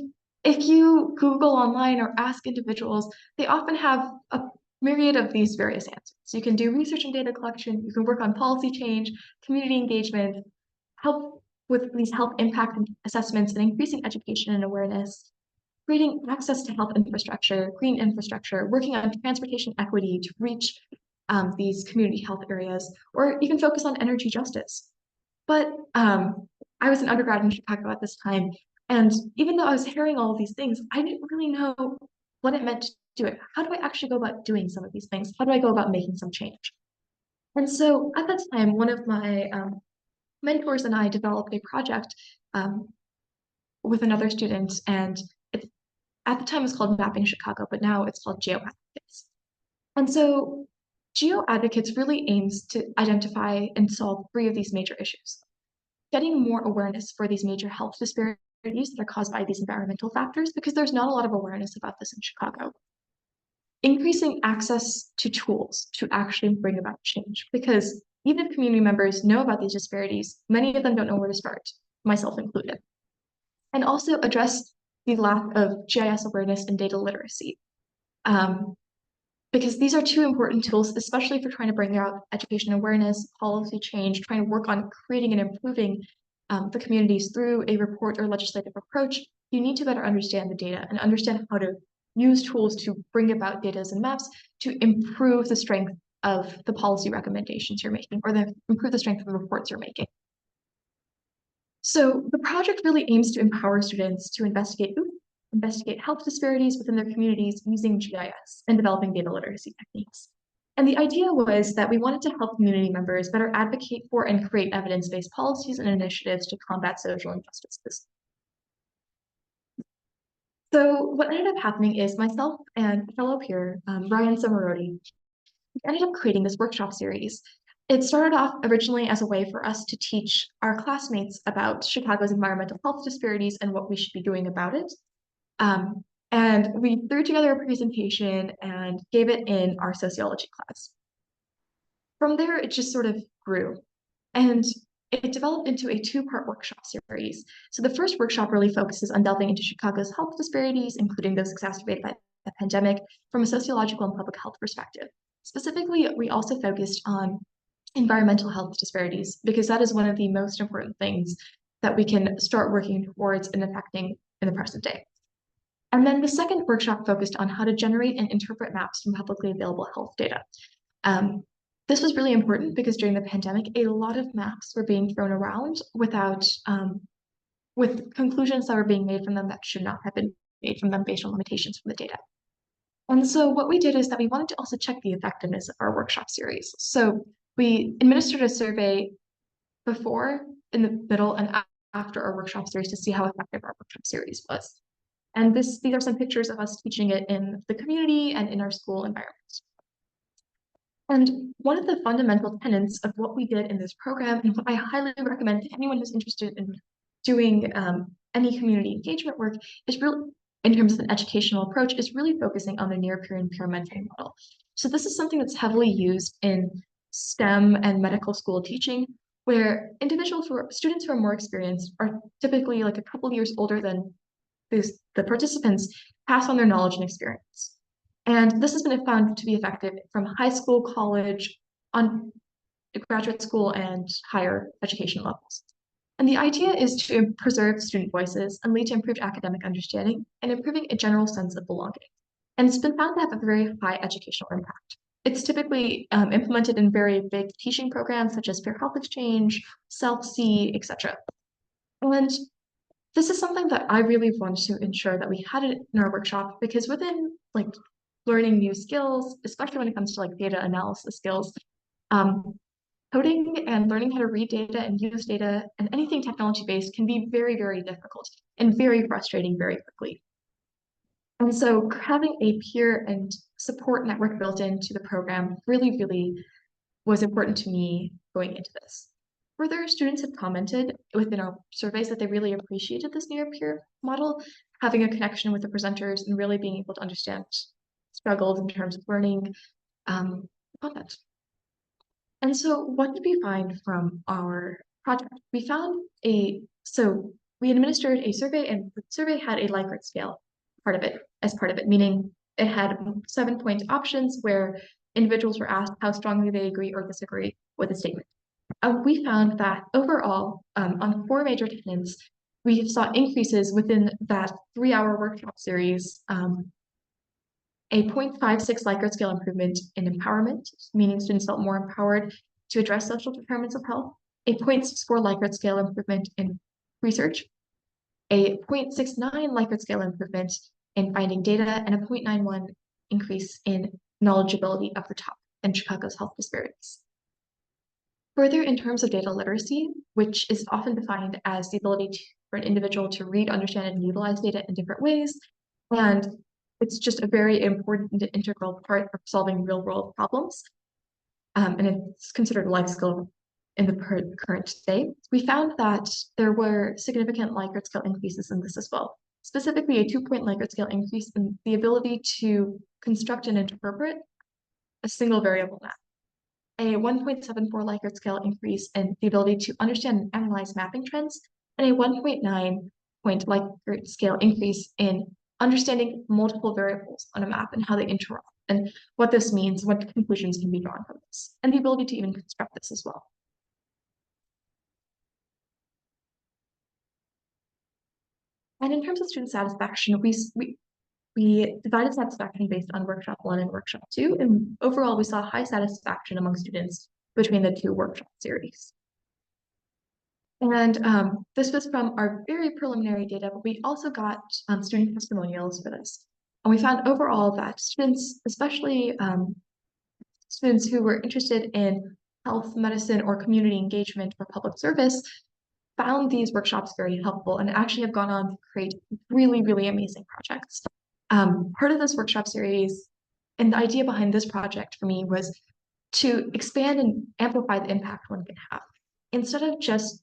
if you Google online or ask individuals, they often have a myriad of these various answers. You can do research and data collection, you can work on policy change, community engagement, help with these health impact assessments and increasing education and awareness, creating access to health infrastructure, green infrastructure, working on transportation equity to reach these community health areas, or even focus on energy justice. But I was an undergrad in Chicago at this time, and even though I was hearing all of these things, I didn't really know what it meant to do it. How do I actually go about doing some of these things? How do I go about making some change? And so at that time, one of my mentors and I developed a project with another student, and at the time it was called Mapping Chicago, but now it's called Geo Advocates. And so Geo Advocates really aims to identify and solve 3 of these major issues. Getting more awareness for these major health disparities that are caused by these environmental factors, because there's not a lot of awareness about this in Chicago. Increasing access to tools to actually bring about change, because even if community members know about these disparities, many of them don't know where to start, myself included. And also address the lack of GIS awareness and data literacy. Because these are 2 important tools, especially for trying to bring out education awareness, policy change, trying to work on creating and improving the communities through a report or legislative approach. You need to better understand the data and understand how to use tools to bring about data and maps to improve the strength of the policy recommendations you're making, or improve the strength of the reports you're making. So the project really aims to empower students to investigate health disparities within their communities using GIS and developing data literacy techniques. And the idea was that we wanted to help community members better advocate for and create evidence-based policies and initiatives to combat social injustices. So what ended up happening is myself and a fellow peer, Ryan Samarodi, ended up creating this workshop series. It started off originally as a way for us to teach our classmates about Chicago's environmental health disparities and what we should be doing about it. And we threw together a presentation and gave it in our sociology class. From there, it just sort of grew. And it developed into a two-part workshop series. So the first workshop really focuses on delving into Chicago's health disparities, including those exacerbated by the pandemic, from a sociological and public health perspective. Specifically, we also focused on environmental health disparities, because that is one of the most important things that we can start working towards and affecting in the present day. And then the second workshop focused on how to generate and interpret maps from publicly available health data. This was really important because during the pandemic, a lot of maps were being thrown around without, with conclusions that were being made from them that should not have been made from them based on limitations from the data. And so what we did is that we wanted to also check the effectiveness of our workshop series. So we administered a survey before, in the middle, and after our workshop series to see how effective our workshop series was. And these are some pictures of us teaching it in the community and in our school environments. And one of the fundamental tenets of what we did in this program, and what I highly recommend to anyone who's interested in doing any community engagement work, is really, in terms of an educational approach, is really focusing on the near peer and peer mentoring model. So this is something that's heavily used in STEM and medical school teaching, where students who are more experienced are typically like a couple years older than the participants, pass on their knowledge and experience. And this has been found to be effective from high school, college, on graduate school, and higher education levels. And the idea is to preserve student voices and lead to improved academic understanding and improving a general sense of belonging. And it's been found to have a very high educational impact. It's typically implemented in very big teaching programs such as Fair Health Exchange, Self-C, etc. And this is something that I really want to ensure that we had it in our workshop, because within like learning new skills, especially when it comes to like data analysis skills, coding and learning how to read data and use data and anything technology-based can be very, very difficult and very frustrating very quickly. And so having a peer and support network built into the program really, really was important to me going into this. Further, students have commented within our surveys that they really appreciated this near peer model, having a connection with the presenters and really being able to understand struggles in terms of learning content. And so what did we find from our project? We found we administered a survey, and the survey had a Likert scale as part of it, meaning it had 7-point options where individuals were asked how strongly they agree or disagree with a statement. We found that overall, on 4 major tenets, we saw increases within that 3-hour workshop series, a 0.56 Likert scale improvement in empowerment, meaning students felt more empowered to address social determinants of health, a 0.64 Likert scale improvement in research, a 0.69 Likert scale improvement in finding data, and a 0.91 increase in knowledgeability of the topic and Chicago's health disparities. Further, in terms of data literacy, which is often defined as the ability for an individual to read, understand, and utilize data in different ways, and it's just a very important and integral part of solving real-world problems, and it's considered a life skill in the current day. We found that there were significant Likert scale increases in this as well, specifically a 2-point Likert scale increase in the ability to construct and interpret a single variable map, a 1.74 Likert scale increase in the ability to understand and analyze mapping trends, and a 1.9 point Likert scale increase in understanding multiple variables on a map and how they interact, and what this means, what conclusions can be drawn from this, and the ability to even construct this as well. And in terms of student satisfaction, we divided satisfaction based on workshop 1 and workshop 2, and overall we saw high satisfaction among students between the 2 workshop series. And this was from our very preliminary data, but we also got student testimonials for this. And we found overall that students, especially students who were interested in health, medicine, or community engagement or public service, found these workshops very helpful and actually have gone on to create really, really amazing projects. Part of this workshop series, and the idea behind this project for me, was to expand and amplify the impact one can have. Instead of just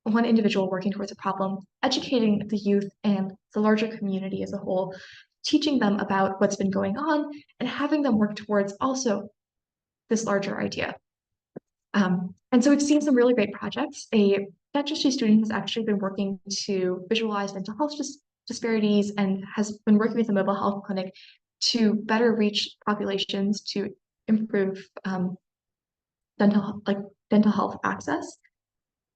one individual working towards a problem, educating the youth and the larger community as a whole, teaching them about what's been going on and having them work towards also this larger idea. And so we've seen some really great projects. A dentistry student has actually been working to visualize mental health disparities and has been working with a mobile health clinic to better reach populations to improve dental health access.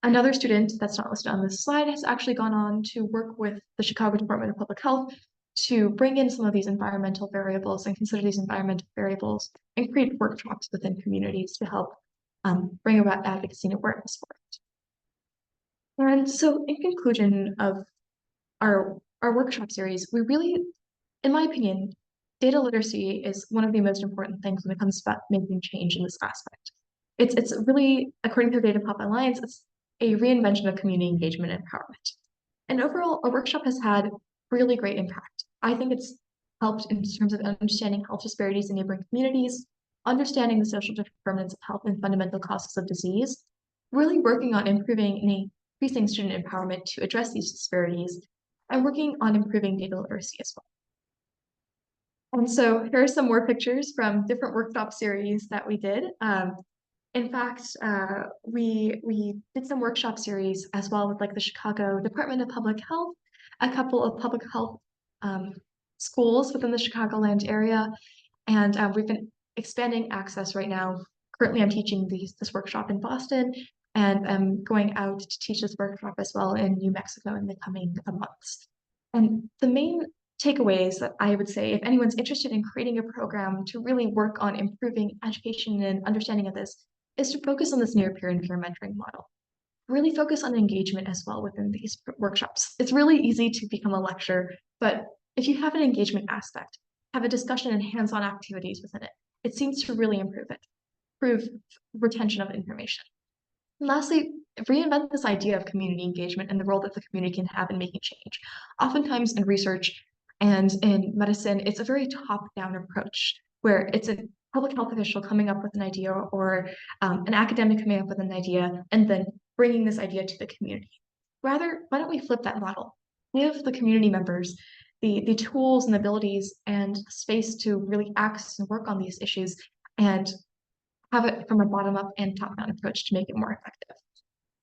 Another student that's not listed on this slide has actually gone on to work with the Chicago Department of Public Health to bring in some of these environmental variables and consider these environmental variables and create workshops within communities to help bring about advocacy and awareness for it. And so in conclusion of our workshop series, we really, in my opinion, data literacy is one of the most important things when it comes about making change in this aspect. It's really, according to the Data Pop Alliance, it's a reinvention of community engagement and empowerment. And overall, our workshop has had really great impact. I think it's helped in terms of understanding health disparities in neighboring communities, understanding the social determinants of health and fundamental causes of disease, really working on improving and increasing student empowerment to address these disparities, and working on improving data literacy as well. And so here are some more pictures from different workshop series that we did. In fact, we did some workshop series as well with like the Chicago Department of Public Health, a couple of public health schools within the Chicagoland area, and we've been expanding access right now. Currently, I'm teaching this workshop in Boston, and I'm going out to teach this workshop as well in New Mexico in the coming months. And the main takeaways that I would say, if anyone's interested in creating a program to really work on improving education and understanding of this, is to focus on this near peer and peer mentoring model. Really focus on engagement as well within these workshops. It's really easy to become a lecturer, but if you have an engagement aspect, have a discussion and hands-on activities within it, it seems to really improve retention of information. And lastly, reinvent this idea of community engagement and the role that the community can have in making change. Oftentimes in research and in medicine, it's a very top-down approach where it's a public health official coming up with an idea or an academic coming up with an idea and then bringing this idea to the community. Rather, why don't we flip that model? Give the community members the tools and abilities and space to really access and work on these issues and have it from a bottom-up and top-down approach to make it more effective.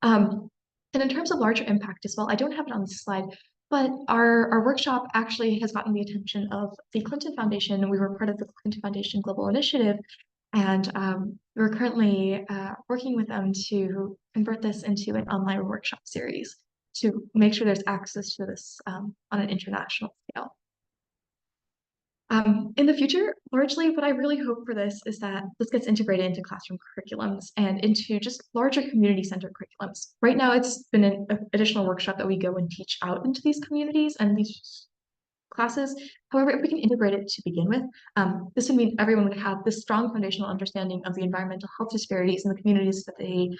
And in terms of larger impact as well, I don't have it on this slide, but our workshop actually has gotten the attention of the Clinton Foundation, and we were part of the Clinton Foundation Global Initiative, and we're currently working with them to convert this into an online workshop series to make sure there's access to this on an international scale. In the future, largely what I really hope for this is that this gets integrated into classroom curriculums and into just larger community-centered curriculums. Right now, it's been an additional workshop that we go and teach out into these communities and these classes. However, if we can integrate it to begin with, this would mean everyone would have this strong foundational understanding of the environmental health disparities in the communities that they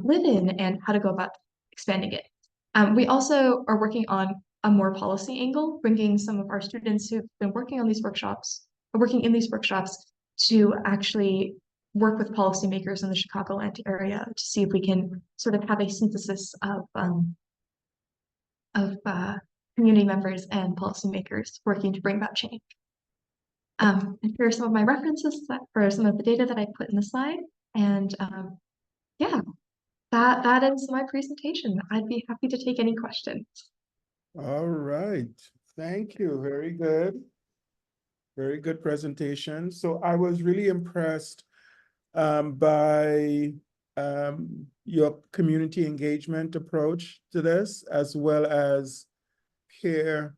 live in and how to go about expanding it. We also are working on a more policy angle, bringing some of our students who've been working in these workshops to actually work with policymakers in the Chicagoland area to see if we can sort of have a synthesis of community members and policymakers working to bring about change. And here are some of my references for some of the data that I put in the slide. And yeah, that is my presentation. I'd be happy to take any questions. All right, thank you. Very good. Very good presentation. So I was really impressed by your community engagement approach to this, as well as peer,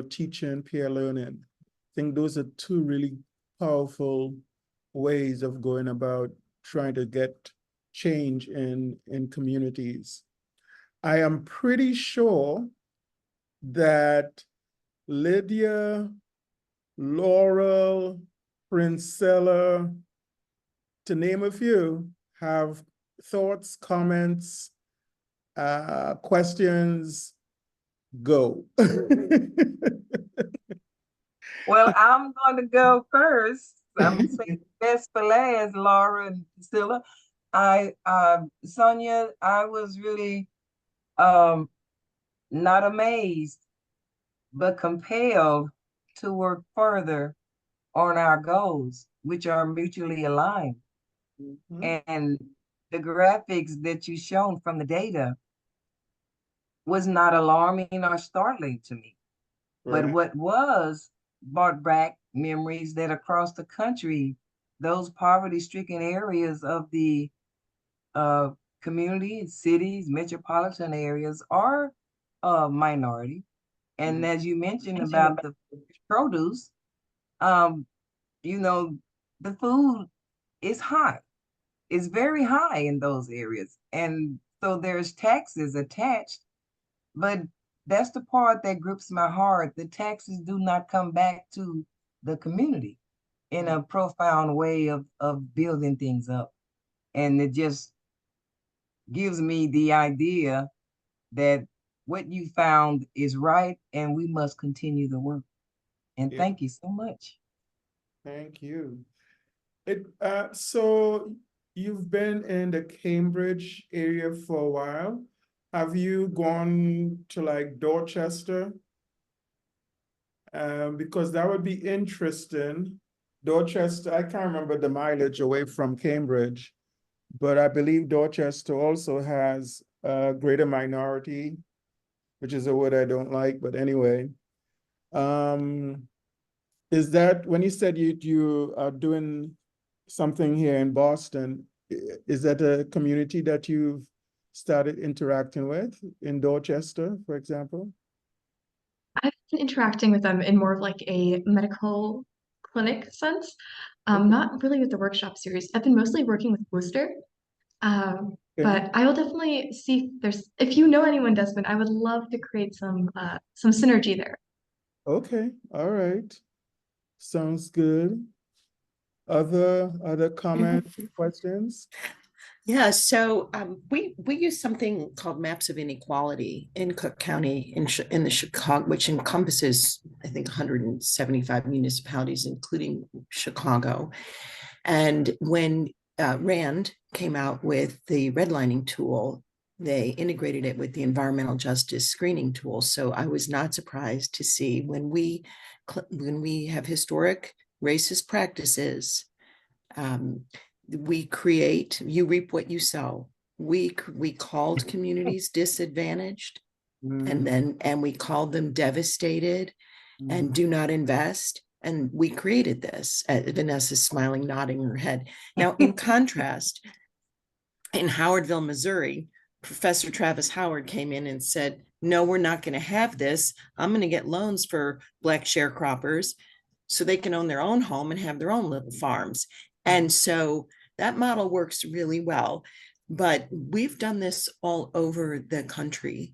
teaching, peer learning. I think those are two really powerful ways of going about trying to get change in communities. I am pretty sure that Lydia, Laurel, Princella, to name a few, have thoughts, comments, questions. Go. Well, I'm going to go first. I'm going to say the best for last, Laura and Priscilla. Sonya, I was really not amazed, but compelled to work further on our goals, which are mutually aligned. Mhm. And the graphics that you shown from the data was not alarming or startling to me. But Right. what was brought back memories that across the country, those poverty-stricken areas of the uh, community, cities, metropolitan areas are minority. And as you mentioned about the produce, um, you know, the food is high. It's very high in those areas. And so there's taxes attached, but that's the part that grips my heart. The taxes do not come back to the community in a profound way of building things up. And it just gives me the idea that what you found is right and we must continue the work. And Yeah, thank you so much. thank you. So you've been in the Cambridge area for a while. Have you gone to like Dorchester? Because that would be interesting. Dorchester, I can't remember the mileage away from Cambridge, but I believe Dorchester also has a greater minority, which is a word I don't like, but anyway. Um, is that when you said you are doing something here in Boston, is that a community that you've started interacting with in Dorchester, for example? I've been interacting with them in more of like a medical clinic sense, Okay. not really with the workshop series. I've been mostly working with Worcester, Okay. but I will definitely see if there's if you know anyone, Desmond, I would love to create some synergy there. Okay. All right. Sounds good. Other comments, questions? Yeah, so we use something called Maps of Inequality in Cook County in the Chicago, which encompasses, I think, 175 municipalities, including Chicago. And when Rand came out with the redlining tool, they integrated it with the environmental justice screening tool. So I was not surprised to see when we have historic racist practices, we create, you reap what you sow. We called communities disadvantaged, Mm, and we called them devastated and mm, do not invest. And we created this. Vanessa's smiling, nodding her head. Now, in contrast, in Howardville, Missouri, Professor Travis Howard came in and said, no, we're not going to have this. I'm going to get loans for Black sharecroppers so they can own their own home and have their own little farms. And so that model works really well. But we've done this all over the country.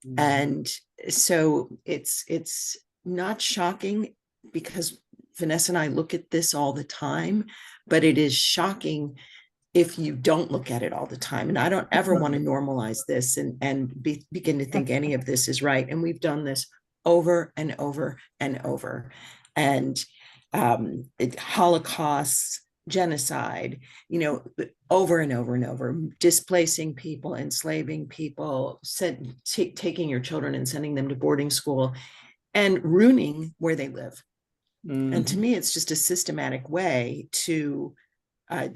mm. And so it's not shocking because Vanessa and I look at this all the time, but it is shocking if you don't look at it all the time. And I don't ever want to normalize this and begin to think any of this is right. And we've done this over and over and over. And Holocausts, genocide, over and over and over, displacing people, enslaving people, taking your children and sending them to boarding school and ruining where they live. And to me, it's just a systematic way to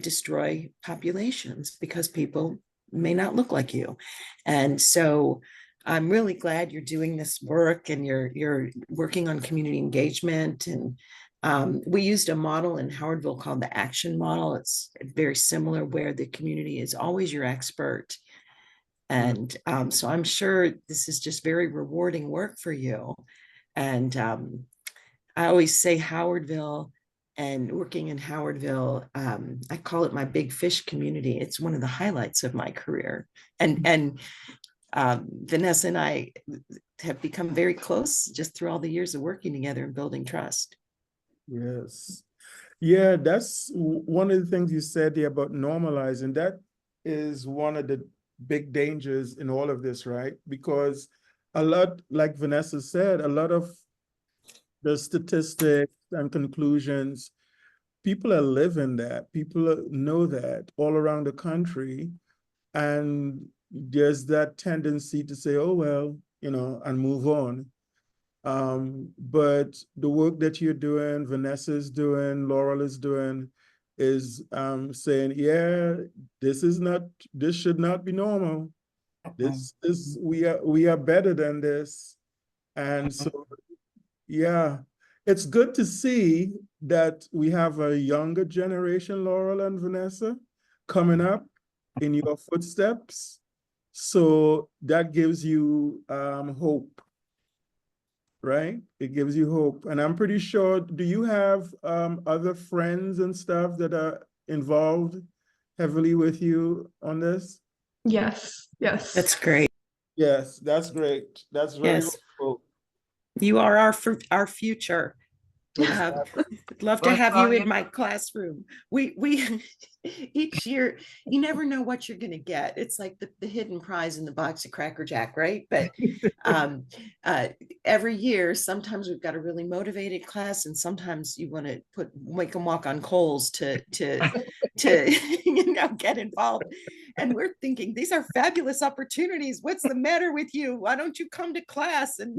destroy populations because people may not look like you. And so I'm really glad you're doing this work and you're working on community engagement. And we used a model in Howardville called the action model. It's very similar where the community is always your expert. And so I'm sure this is just very rewarding work for you. And I always say Howardville and working in Howardville, I call it my big fish community. It's one of the highlights of my career. And Vanessa and I have become very close just through all the years of working together and building trust. Yes. Yeah, that's one of the things you said there about normalizing. That is one of the big dangers in all of this, right? Because a lot, like Vanessa said, a lot of the statistics and conclusions, people are living that. People know that all around the country. And there's that tendency to say, oh, well, and move on. But the work that you're doing, Vanessa's doing, Laurel is doing, is saying, yeah, this should not be normal. We are better than this. And so, yeah, it's good to see that we have a younger generation, Laurel and Vanessa, coming up in your footsteps. So that gives you hope, right? It gives you hope. And I'm pretty sure, do you have other friends and stuff that are involved heavily with you on this? Yes, yes. That's great. Yes, that's great. That's very Yes. hopeful. You are our future. I'd love to Well, have you in Sonya, my classroom. We each year, you never know what you're going to get. It's like the hidden prize in the box of Cracker Jack, right? But every year, sometimes we've got a really motivated class, and sometimes you want to make them walk on coals to get involved. And we're thinking, these are fabulous opportunities. What's the matter with you? Why don't you come to class and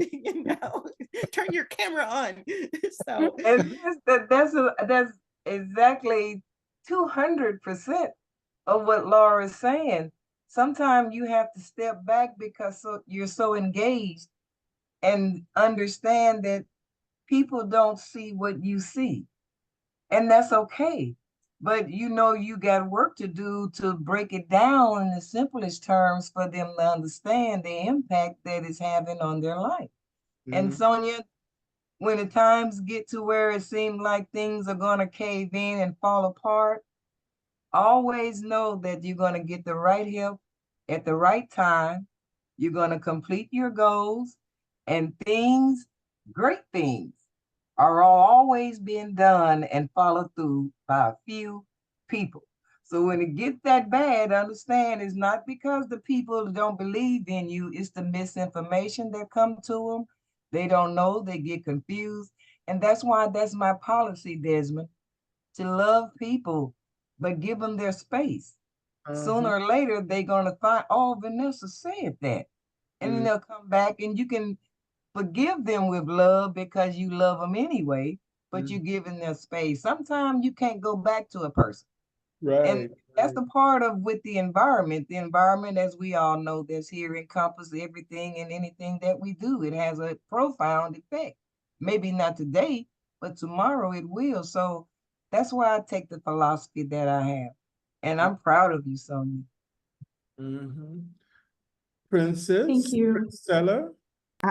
turn your camera on? So and that's exactly 200% of what Laura is saying. Sometimes you have to step back because you're so engaged and understand that people don't see what you see, and that's okay. But you got work to do to break it down in the simplest terms for them to understand the impact that it's having on their life. And Sonya, when the times get to where it seems like things are going to cave in and fall apart, always know that you're going to get the right help at the right time. You're going to complete your goals, and great things, are always being done and followed through by a few people. So when it gets that bad, understand it's not because the people don't believe in you, it's the misinformation that come to them. They don't know, they get confused. And that's why that's my policy, Desmond, to love people, but give them their space. Sooner or later, they're going to find, oh, Vanessa said that. And then they'll come back, and you can forgive them with love because you love them anyway, but you're giving them space. Sometimes you can't go back to a person. Right. And that's the part of with the environment. The environment, as we all know, that's here encompasses everything and anything that we do. It has a profound effect. Maybe not today, but tomorrow it will. So that's why I take the philosophy that I have. And I'm proud of you, Sonya. Princess, Thank you. Priscilla,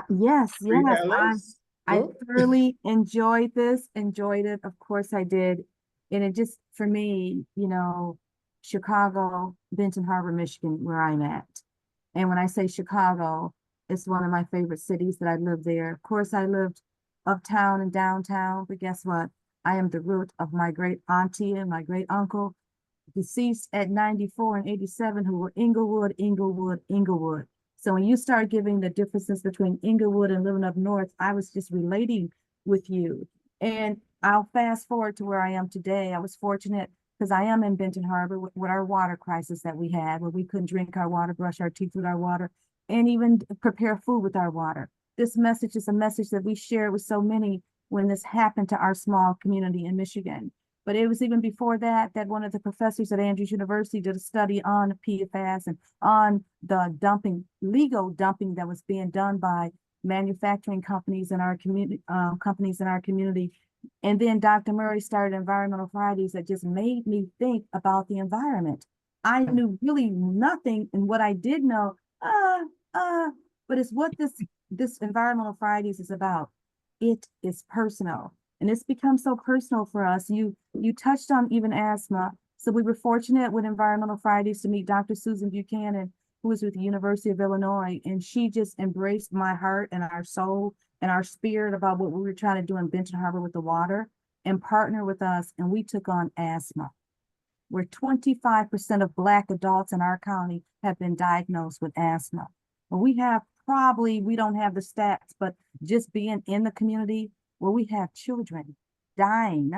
Yes, Alice. I Oh. thoroughly enjoyed it. Of course I did. And it just, for me, Chicago, Benton Harbor, Michigan, where I'm at. And when I say Chicago, it's one of my favorite cities that I lived there. Of course, I lived uptown and downtown, but guess what? I am the root of my great auntie and my great uncle, deceased at 94 and 87, who were Inglewood. So when you start giving the differences between Inglewood and living up north, I was just relating with you. And I'll fast forward to where I am today. I was fortunate because I am in Benton Harbor with our water crisis that we had, where we couldn't drink our water, brush our teeth with our water, and even prepare food with our water. This message is a message that we share with so many when this happened to our small community in Michigan. But it was even before that one of the professors at Andrews University did a study on PFAS and on the legal dumping that was being done by manufacturing companies in our community, And then Dr. Murray started Environmental Fridays that just made me think about the environment. I knew really nothing, and what I did know, but it's what this Environmental Fridays is about. It is personal. And it's become so personal for us. You touched on even asthma. So we were fortunate with Environmental Fridays to meet Dr. Susan Buchanan, who was with the University of Illinois. And she just embraced my heart and our soul and our spirit about what we were trying to do in Benton Harbor with the water, and partner with us. And we took on asthma, where 25% of Black adults in our county have been diagnosed with asthma. And we don't have the stats, but just being in the community, where we have children dying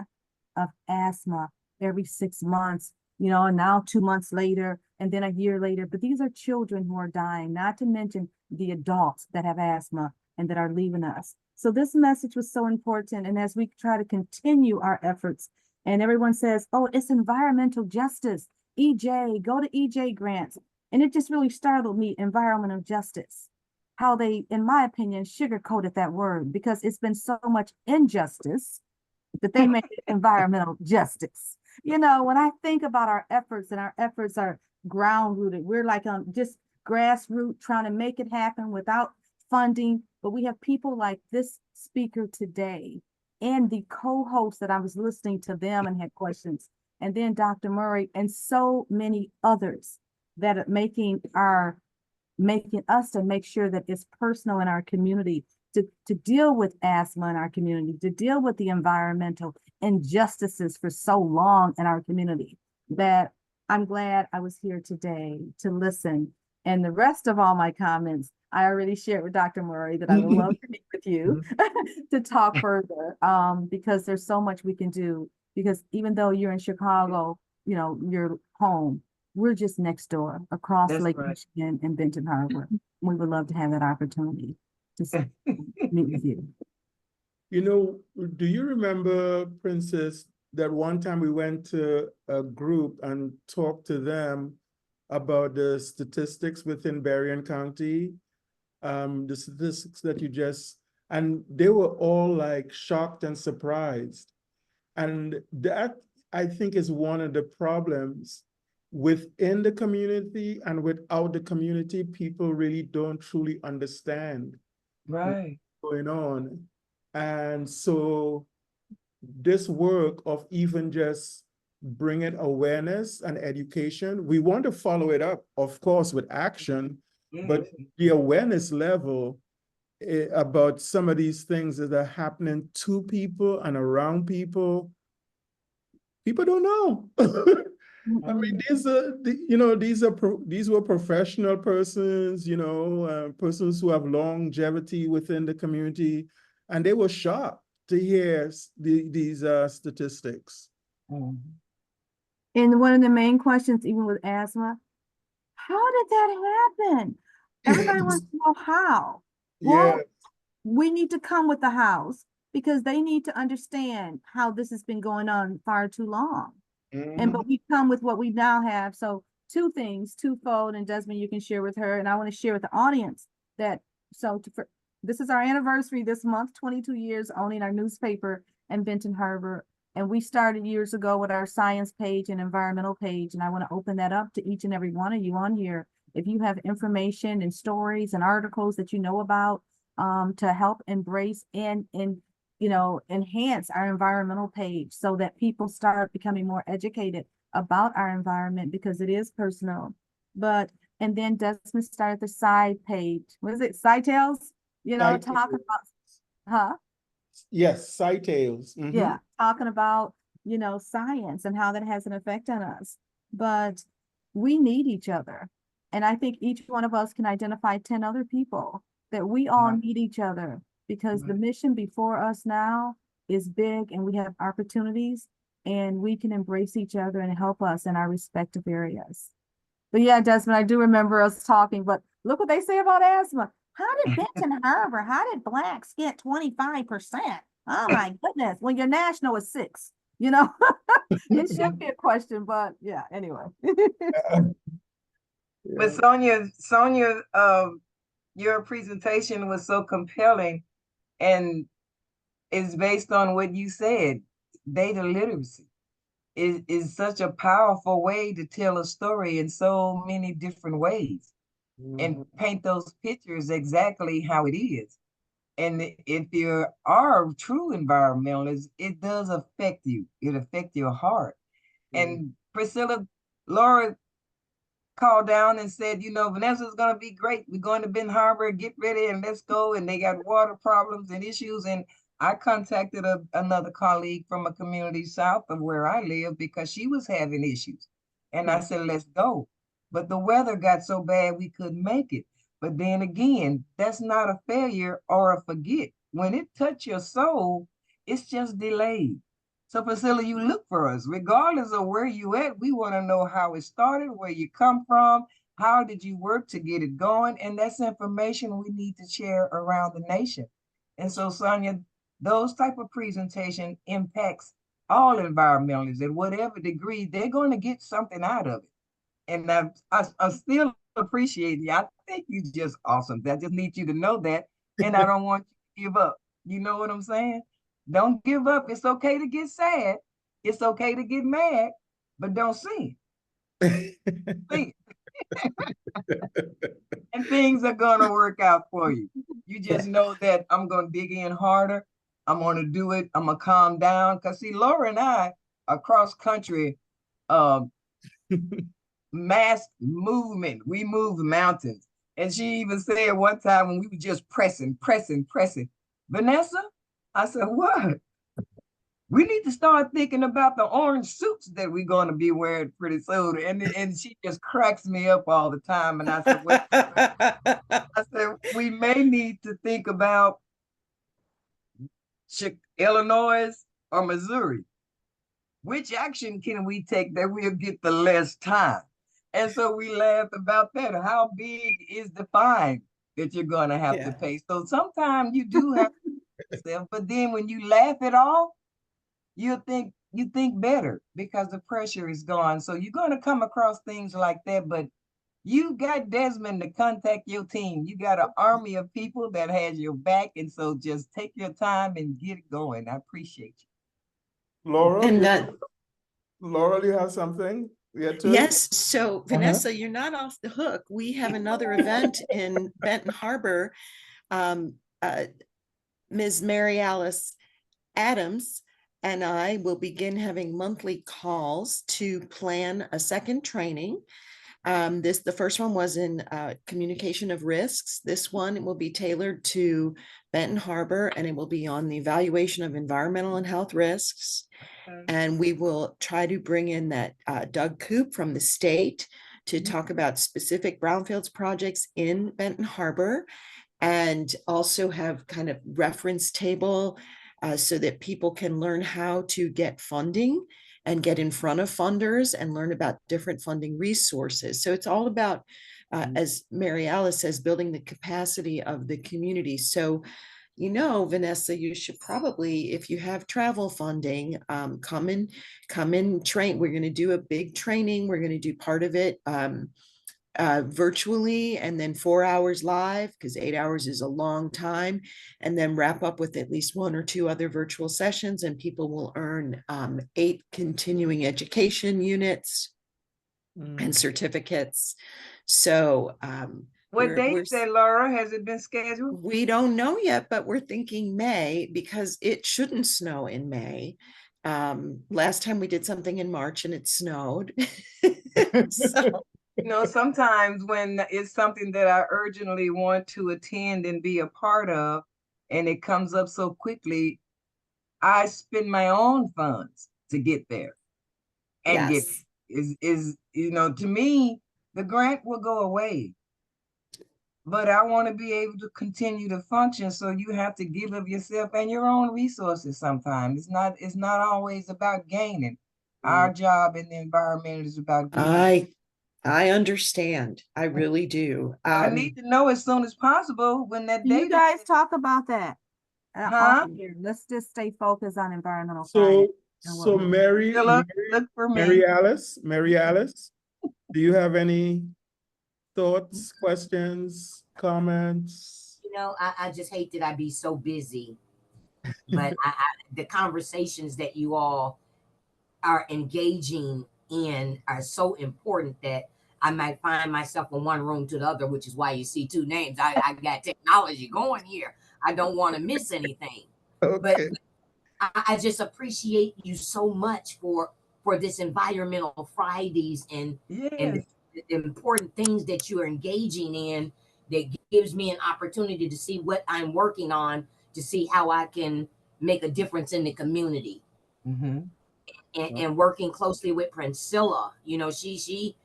of asthma every 6 months, and now 2 months later, and then a year later, but these are children who are dying, not to mention the adults that have asthma and that are leaving us. So this message was so important. And as we try to continue our efforts, and everyone says, oh, it's environmental justice, EJ, go to EJ grants. And it just really startled me, environmental justice, how they, in my opinion, sugarcoated that word, because it's been so much injustice that they made it environmental justice. You know, when I think about our efforts, and our efforts are ground rooted, we're like just grassroots trying to make it happen without funding. But we have people like this speaker today and the co-hosts that I was listening to them and had questions, and then Dr. Murray and so many others that are making us to make sure that it's personal in our community, to deal with asthma in our community, to deal with the environmental injustices for so long in our community, that I'm glad I was here today to listen. And the rest of all my comments, I already shared with Dr. Murray that I would love to meet with you to talk further, because there's so much we can do. Because even though you're in Chicago, you know, you're home, we're just next door across That's Lake right. Michigan and Benton Harbor. We would love to have that opportunity to meet with you. You know, do you remember, Princess, that one time we went to a group and talked to them about the statistics within Berrien County? The statistics that you just, and they were all like shocked and surprised. And that, I think, is one of the problems within the community and without the community. People really don't truly understand Right. what's going on. And so this work of even just bringing awareness and education, we want to follow it up, of course, with action, but Yes. the awareness level about some of these things that are happening to people and around people, people don't know. I mean, these were professional persons, persons who have longevity within the community, and they were shocked to hear these statistics. Mhm. And one of the main questions, even with asthma, how did that happen? Everybody wants to know how. Yeah. Well, we need to come with the hows, because they need to understand how this has been going on far too long. And but we come with what we now have. So two things, twofold, and Desmond, you can share with her, and I want to share with the audience that this is our anniversary this month, 22 years owning our newspaper in Benton Harbor. And we started years ago with our science page and environmental page. And I want to open that up to each and every one of you on here. If you have information and stories and articles that you know about, to help embrace and enhance our environmental page, so that people start becoming more educated about our environment, because it is personal. And then Desmond started the side page. What is it? Side tales? Side Talking about, huh? Yes, side tales. Yeah, talking about, science and how that has an effect on us. But we need each other. And I think each one of us can identify 10 other people that we all Right. need each other, because the Right. mission before us now is big, and we have opportunities, and we can embrace each other and help us in our respective areas. But yeah, Desmond, I do remember us talking, but look what they say about asthma. How did Benton Harbor, how did Blacks get 25%? Oh my goodness, when your national is 6, it should be a question, but yeah, anyway. But Sonya, your presentation was so compelling, and it's based on what you said. Data literacy is such a powerful way to tell a story in so many different ways and paint those pictures exactly how it is. And if you are a true environmentalist, it does affect you. It affects your heart. And Laura called down and said, Vanessa's going to be great. We're going to Benton Harbor, get ready and let's go. And they got water problems and issues. And I contacted another colleague from a community south of where I live, because she was having issues. And I said, let's go. But the weather got so bad we couldn't make it. But then again, that's not a failure or a forget. When it touched your soul, it's just delayed. So Priscilla, you look for us, regardless of where you at. We want to know how it started, where you come from, how did you work to get it going? And that's information we need to share around the nation. And so, Sonya, those type of presentation impacts all environmentalists at whatever degree. They're going to get something out of it. And I still appreciate you. I think you're just awesome. I just need you to know that. And I don't want you to give up. You know what I'm saying? Don't give up. It's okay to get sad. It's okay to get mad, but don't sin. Sin. And things are going to work out for you. You just know that I'm going to dig in harder. I'm going to do it. I'm going to calm down. Because see, Laura and I are cross country mass movement. We move mountains. And she even said one time when we were just pressing, Vanessa, I said, what? We need to start thinking about the orange suits that we're going to be wearing pretty soon. And she just cracks me up all the time. And I said, well, I said, we may need to think about Illinois or Missouri. Which action can we take that we'll get the less time? And so we laughed about that. How big is the fine that you're going to have to pay? So sometimes you do have to yourself, but then when you laugh it off, you think better because the pressure is gone. So you're going to come across things like that, but you got Desmond to contact your team. You got an army of people that has your back. And so just take your time and get it going. I appreciate you. Laura, And Laura, do you have something? yes, so Vanessa, you're not off the hook. We have another event in Benton Harbor. Ms. Mary Alice Adams and I will begin having monthly calls to plan a second training. The first one was in communication of risks. This one will be tailored to Benton Harbor, and it will be on the evaluation of environmental and health risks. And we will try to bring in that Doug Coop from the state to talk about specific brownfields projects in Benton Harbor, and also have kind of reference table so that people can learn how to get funding and get in front of funders and learn about different funding resources. So it's all about, as Mary Alice says, building the capacity of the community. So, you know, Vanessa, you should probably, if you have travel funding, come in, train. We're going to do a big training. We're going to do part of it virtually, and then 4 hours live, because 8 hours is a long time, and then wrap up with at least 1 or 2 other virtual sessions, and people will earn 8 continuing education units and certificates. So what date said, Laura? Has it been scheduled? We don't know yet, but we're thinking May, because it shouldn't snow in May. Last time we did something in March and it snowed. So you know, sometimes when it's something that I urgently want to attend and be a part of, and it comes up so quickly, I spend my own funds to get there. And get is you know, to me, the grant will go away. But I want to be able to continue to function. So you have to give of yourself and your own resources sometimes. It's not always about gaining. Our job in the environment is about giving. I understand. I really do. I need to know as soon as possible when that date. You guys talk about that. Huh? Let's just stay focused on environmental So, finance. Mary Alice, do you have any thoughts, questions, comments? You know, I just hate that I be so busy, but the conversations that you all are engaging in are so important that I might find myself from one room to the other, which is why you see 2 names. I got technology going here. I don't want to miss anything. Okay. But I just appreciate you so much for this environmental Fridays and the important things that you are engaging in, that gives me an opportunity to see what I'm working on, to see how I can make a difference in the community. And working closely with Priscilla, you know, she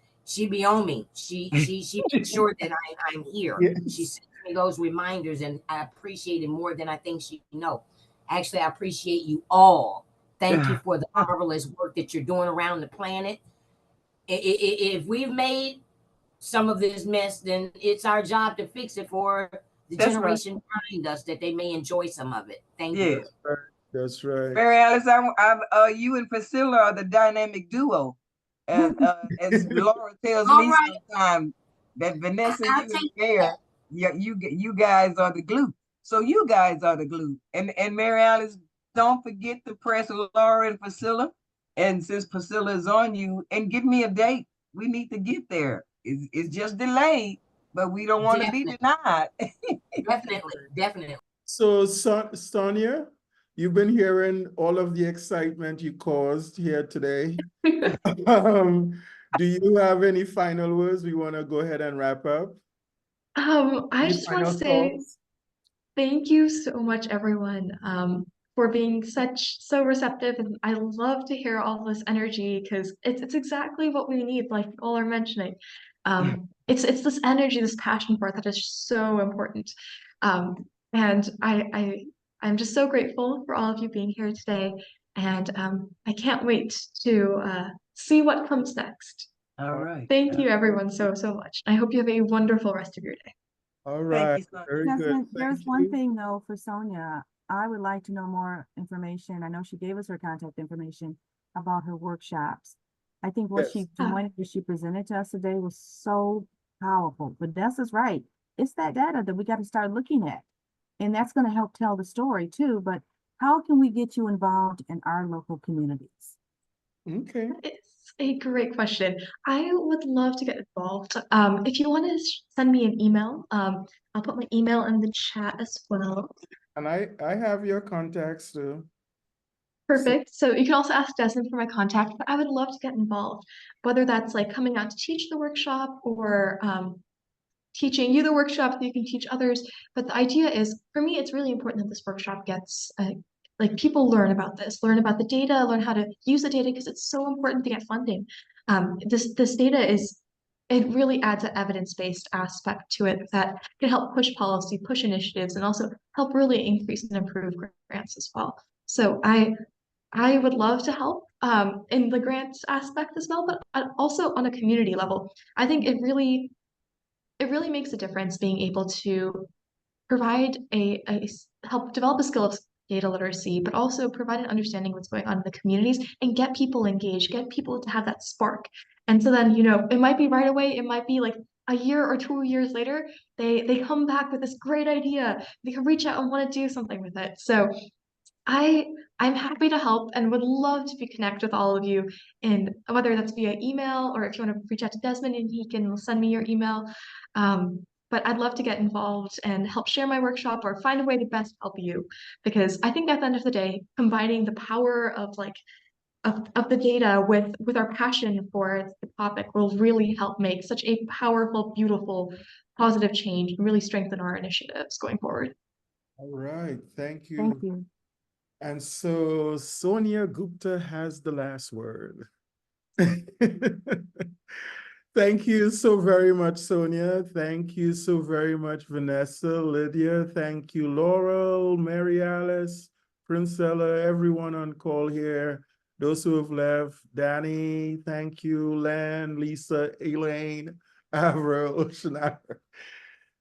be on me. She makes sure that I'm here. She sends me those reminders, and I appreciate it more than I think she know. Actually, I appreciate you all. Thank you for the marvelous work that you're doing around the planet. If we've made some of this mess, then it's our job to fix it for the That's right. generation behind us, that they may enjoy some of it. Thank you. Yes. That's right. Mary Alice, you and Priscilla are the dynamic duo. And as Laura tells All me right. sometimes, that Vanessa, I'll you and take Bear, you guys are the glue. So you guys are the glue. And Mary Alice, don't forget to press Laura and Priscilla. And since Priscilla is on you, and give me a date. We need to get there. It's just delayed, but we don't want to be denied. Definitely. So, Sonya, you've been hearing all of the excitement you caused here today. Do you have any final words? We want to go ahead and wrap up. I Any just want to final say thoughts? thank you so much, everyone, for being so receptive. And I love to hear all this energy because it's exactly what we need, like you all are mentioning. It's this energy, this passion for it that is so important. And I'm just so grateful for all of you being here today. And I can't wait to see what comes next. All right. Thank you, everyone, so much. I hope you have a wonderful rest of your day. All right, you, Sonya. very good. Jasmine, there's Thank one you. thing though for Sonya. I would like to know more information. I know she gave us her contact information about her workshops. I think what Yes. she joined, what she presented to us today was so powerful. But Vanessa's right. It's that data that we got to start looking at. And that's going to help tell the story too. But how can we get you involved in our local communities? Okay. It's a great question. I would love to get involved. If you want to send me an email, I'll put my email in the chat as well. And I have your contacts too. Perfect. So you can also ask Desmond for my contact, but I would love to get involved, whether that's like coming out to teach the workshop or teaching you the workshop that you can teach others. But the idea is, for me, it's really important that this workshop gets like people learn about this, learn about the data, learn how to use the data because it's so important to get funding. This data it really adds an evidence-based aspect to it that can help push policy, push initiatives, and also help really increase and improve grants as well. So I would love to help in the grants aspect as well, but also on a community level. I think it really makes a difference being able to provide help develop a skill of data literacy, but also provide an understanding of what's going on in the communities and get people engaged, get people to have that spark. And so then, it might be right away, it might be like a year or 2 years later, they come back with this great idea. They can reach out and want to do something with it. So I'm happy to help and would love to connect with all of you, and whether that's via email or if you want to reach out to Desmond and he can send me your email. But I'd love to get involved and help share my workshop or find a way to best help you, because I think at the end of the day, combining the power of of the data with our passion for the topic will really help make such a powerful, beautiful, positive change and really strengthen our initiatives going forward. All right. Thank you. Thank you. And so Sonya Gupta has the last word. Thank you so very much, Sonya. Thank you so very much, Vanessa, Lydia. Thank you, Laurel, Mary Alice, Princella, everyone on call here. Those who have left, Danny, thank you, Len, Lisa, Elaine, Avril, Shania.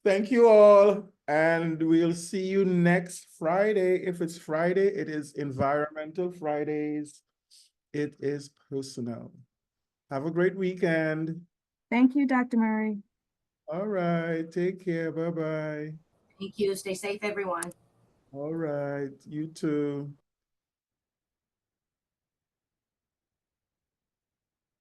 Thank you all, and we'll see you next Friday. If it's Friday, it is Environmental Fridays. It is personal. Have a great weekend. Thank you, Dr. Murray. All right, take care. Bye-bye. Thank you. Stay safe, everyone. All right, you too.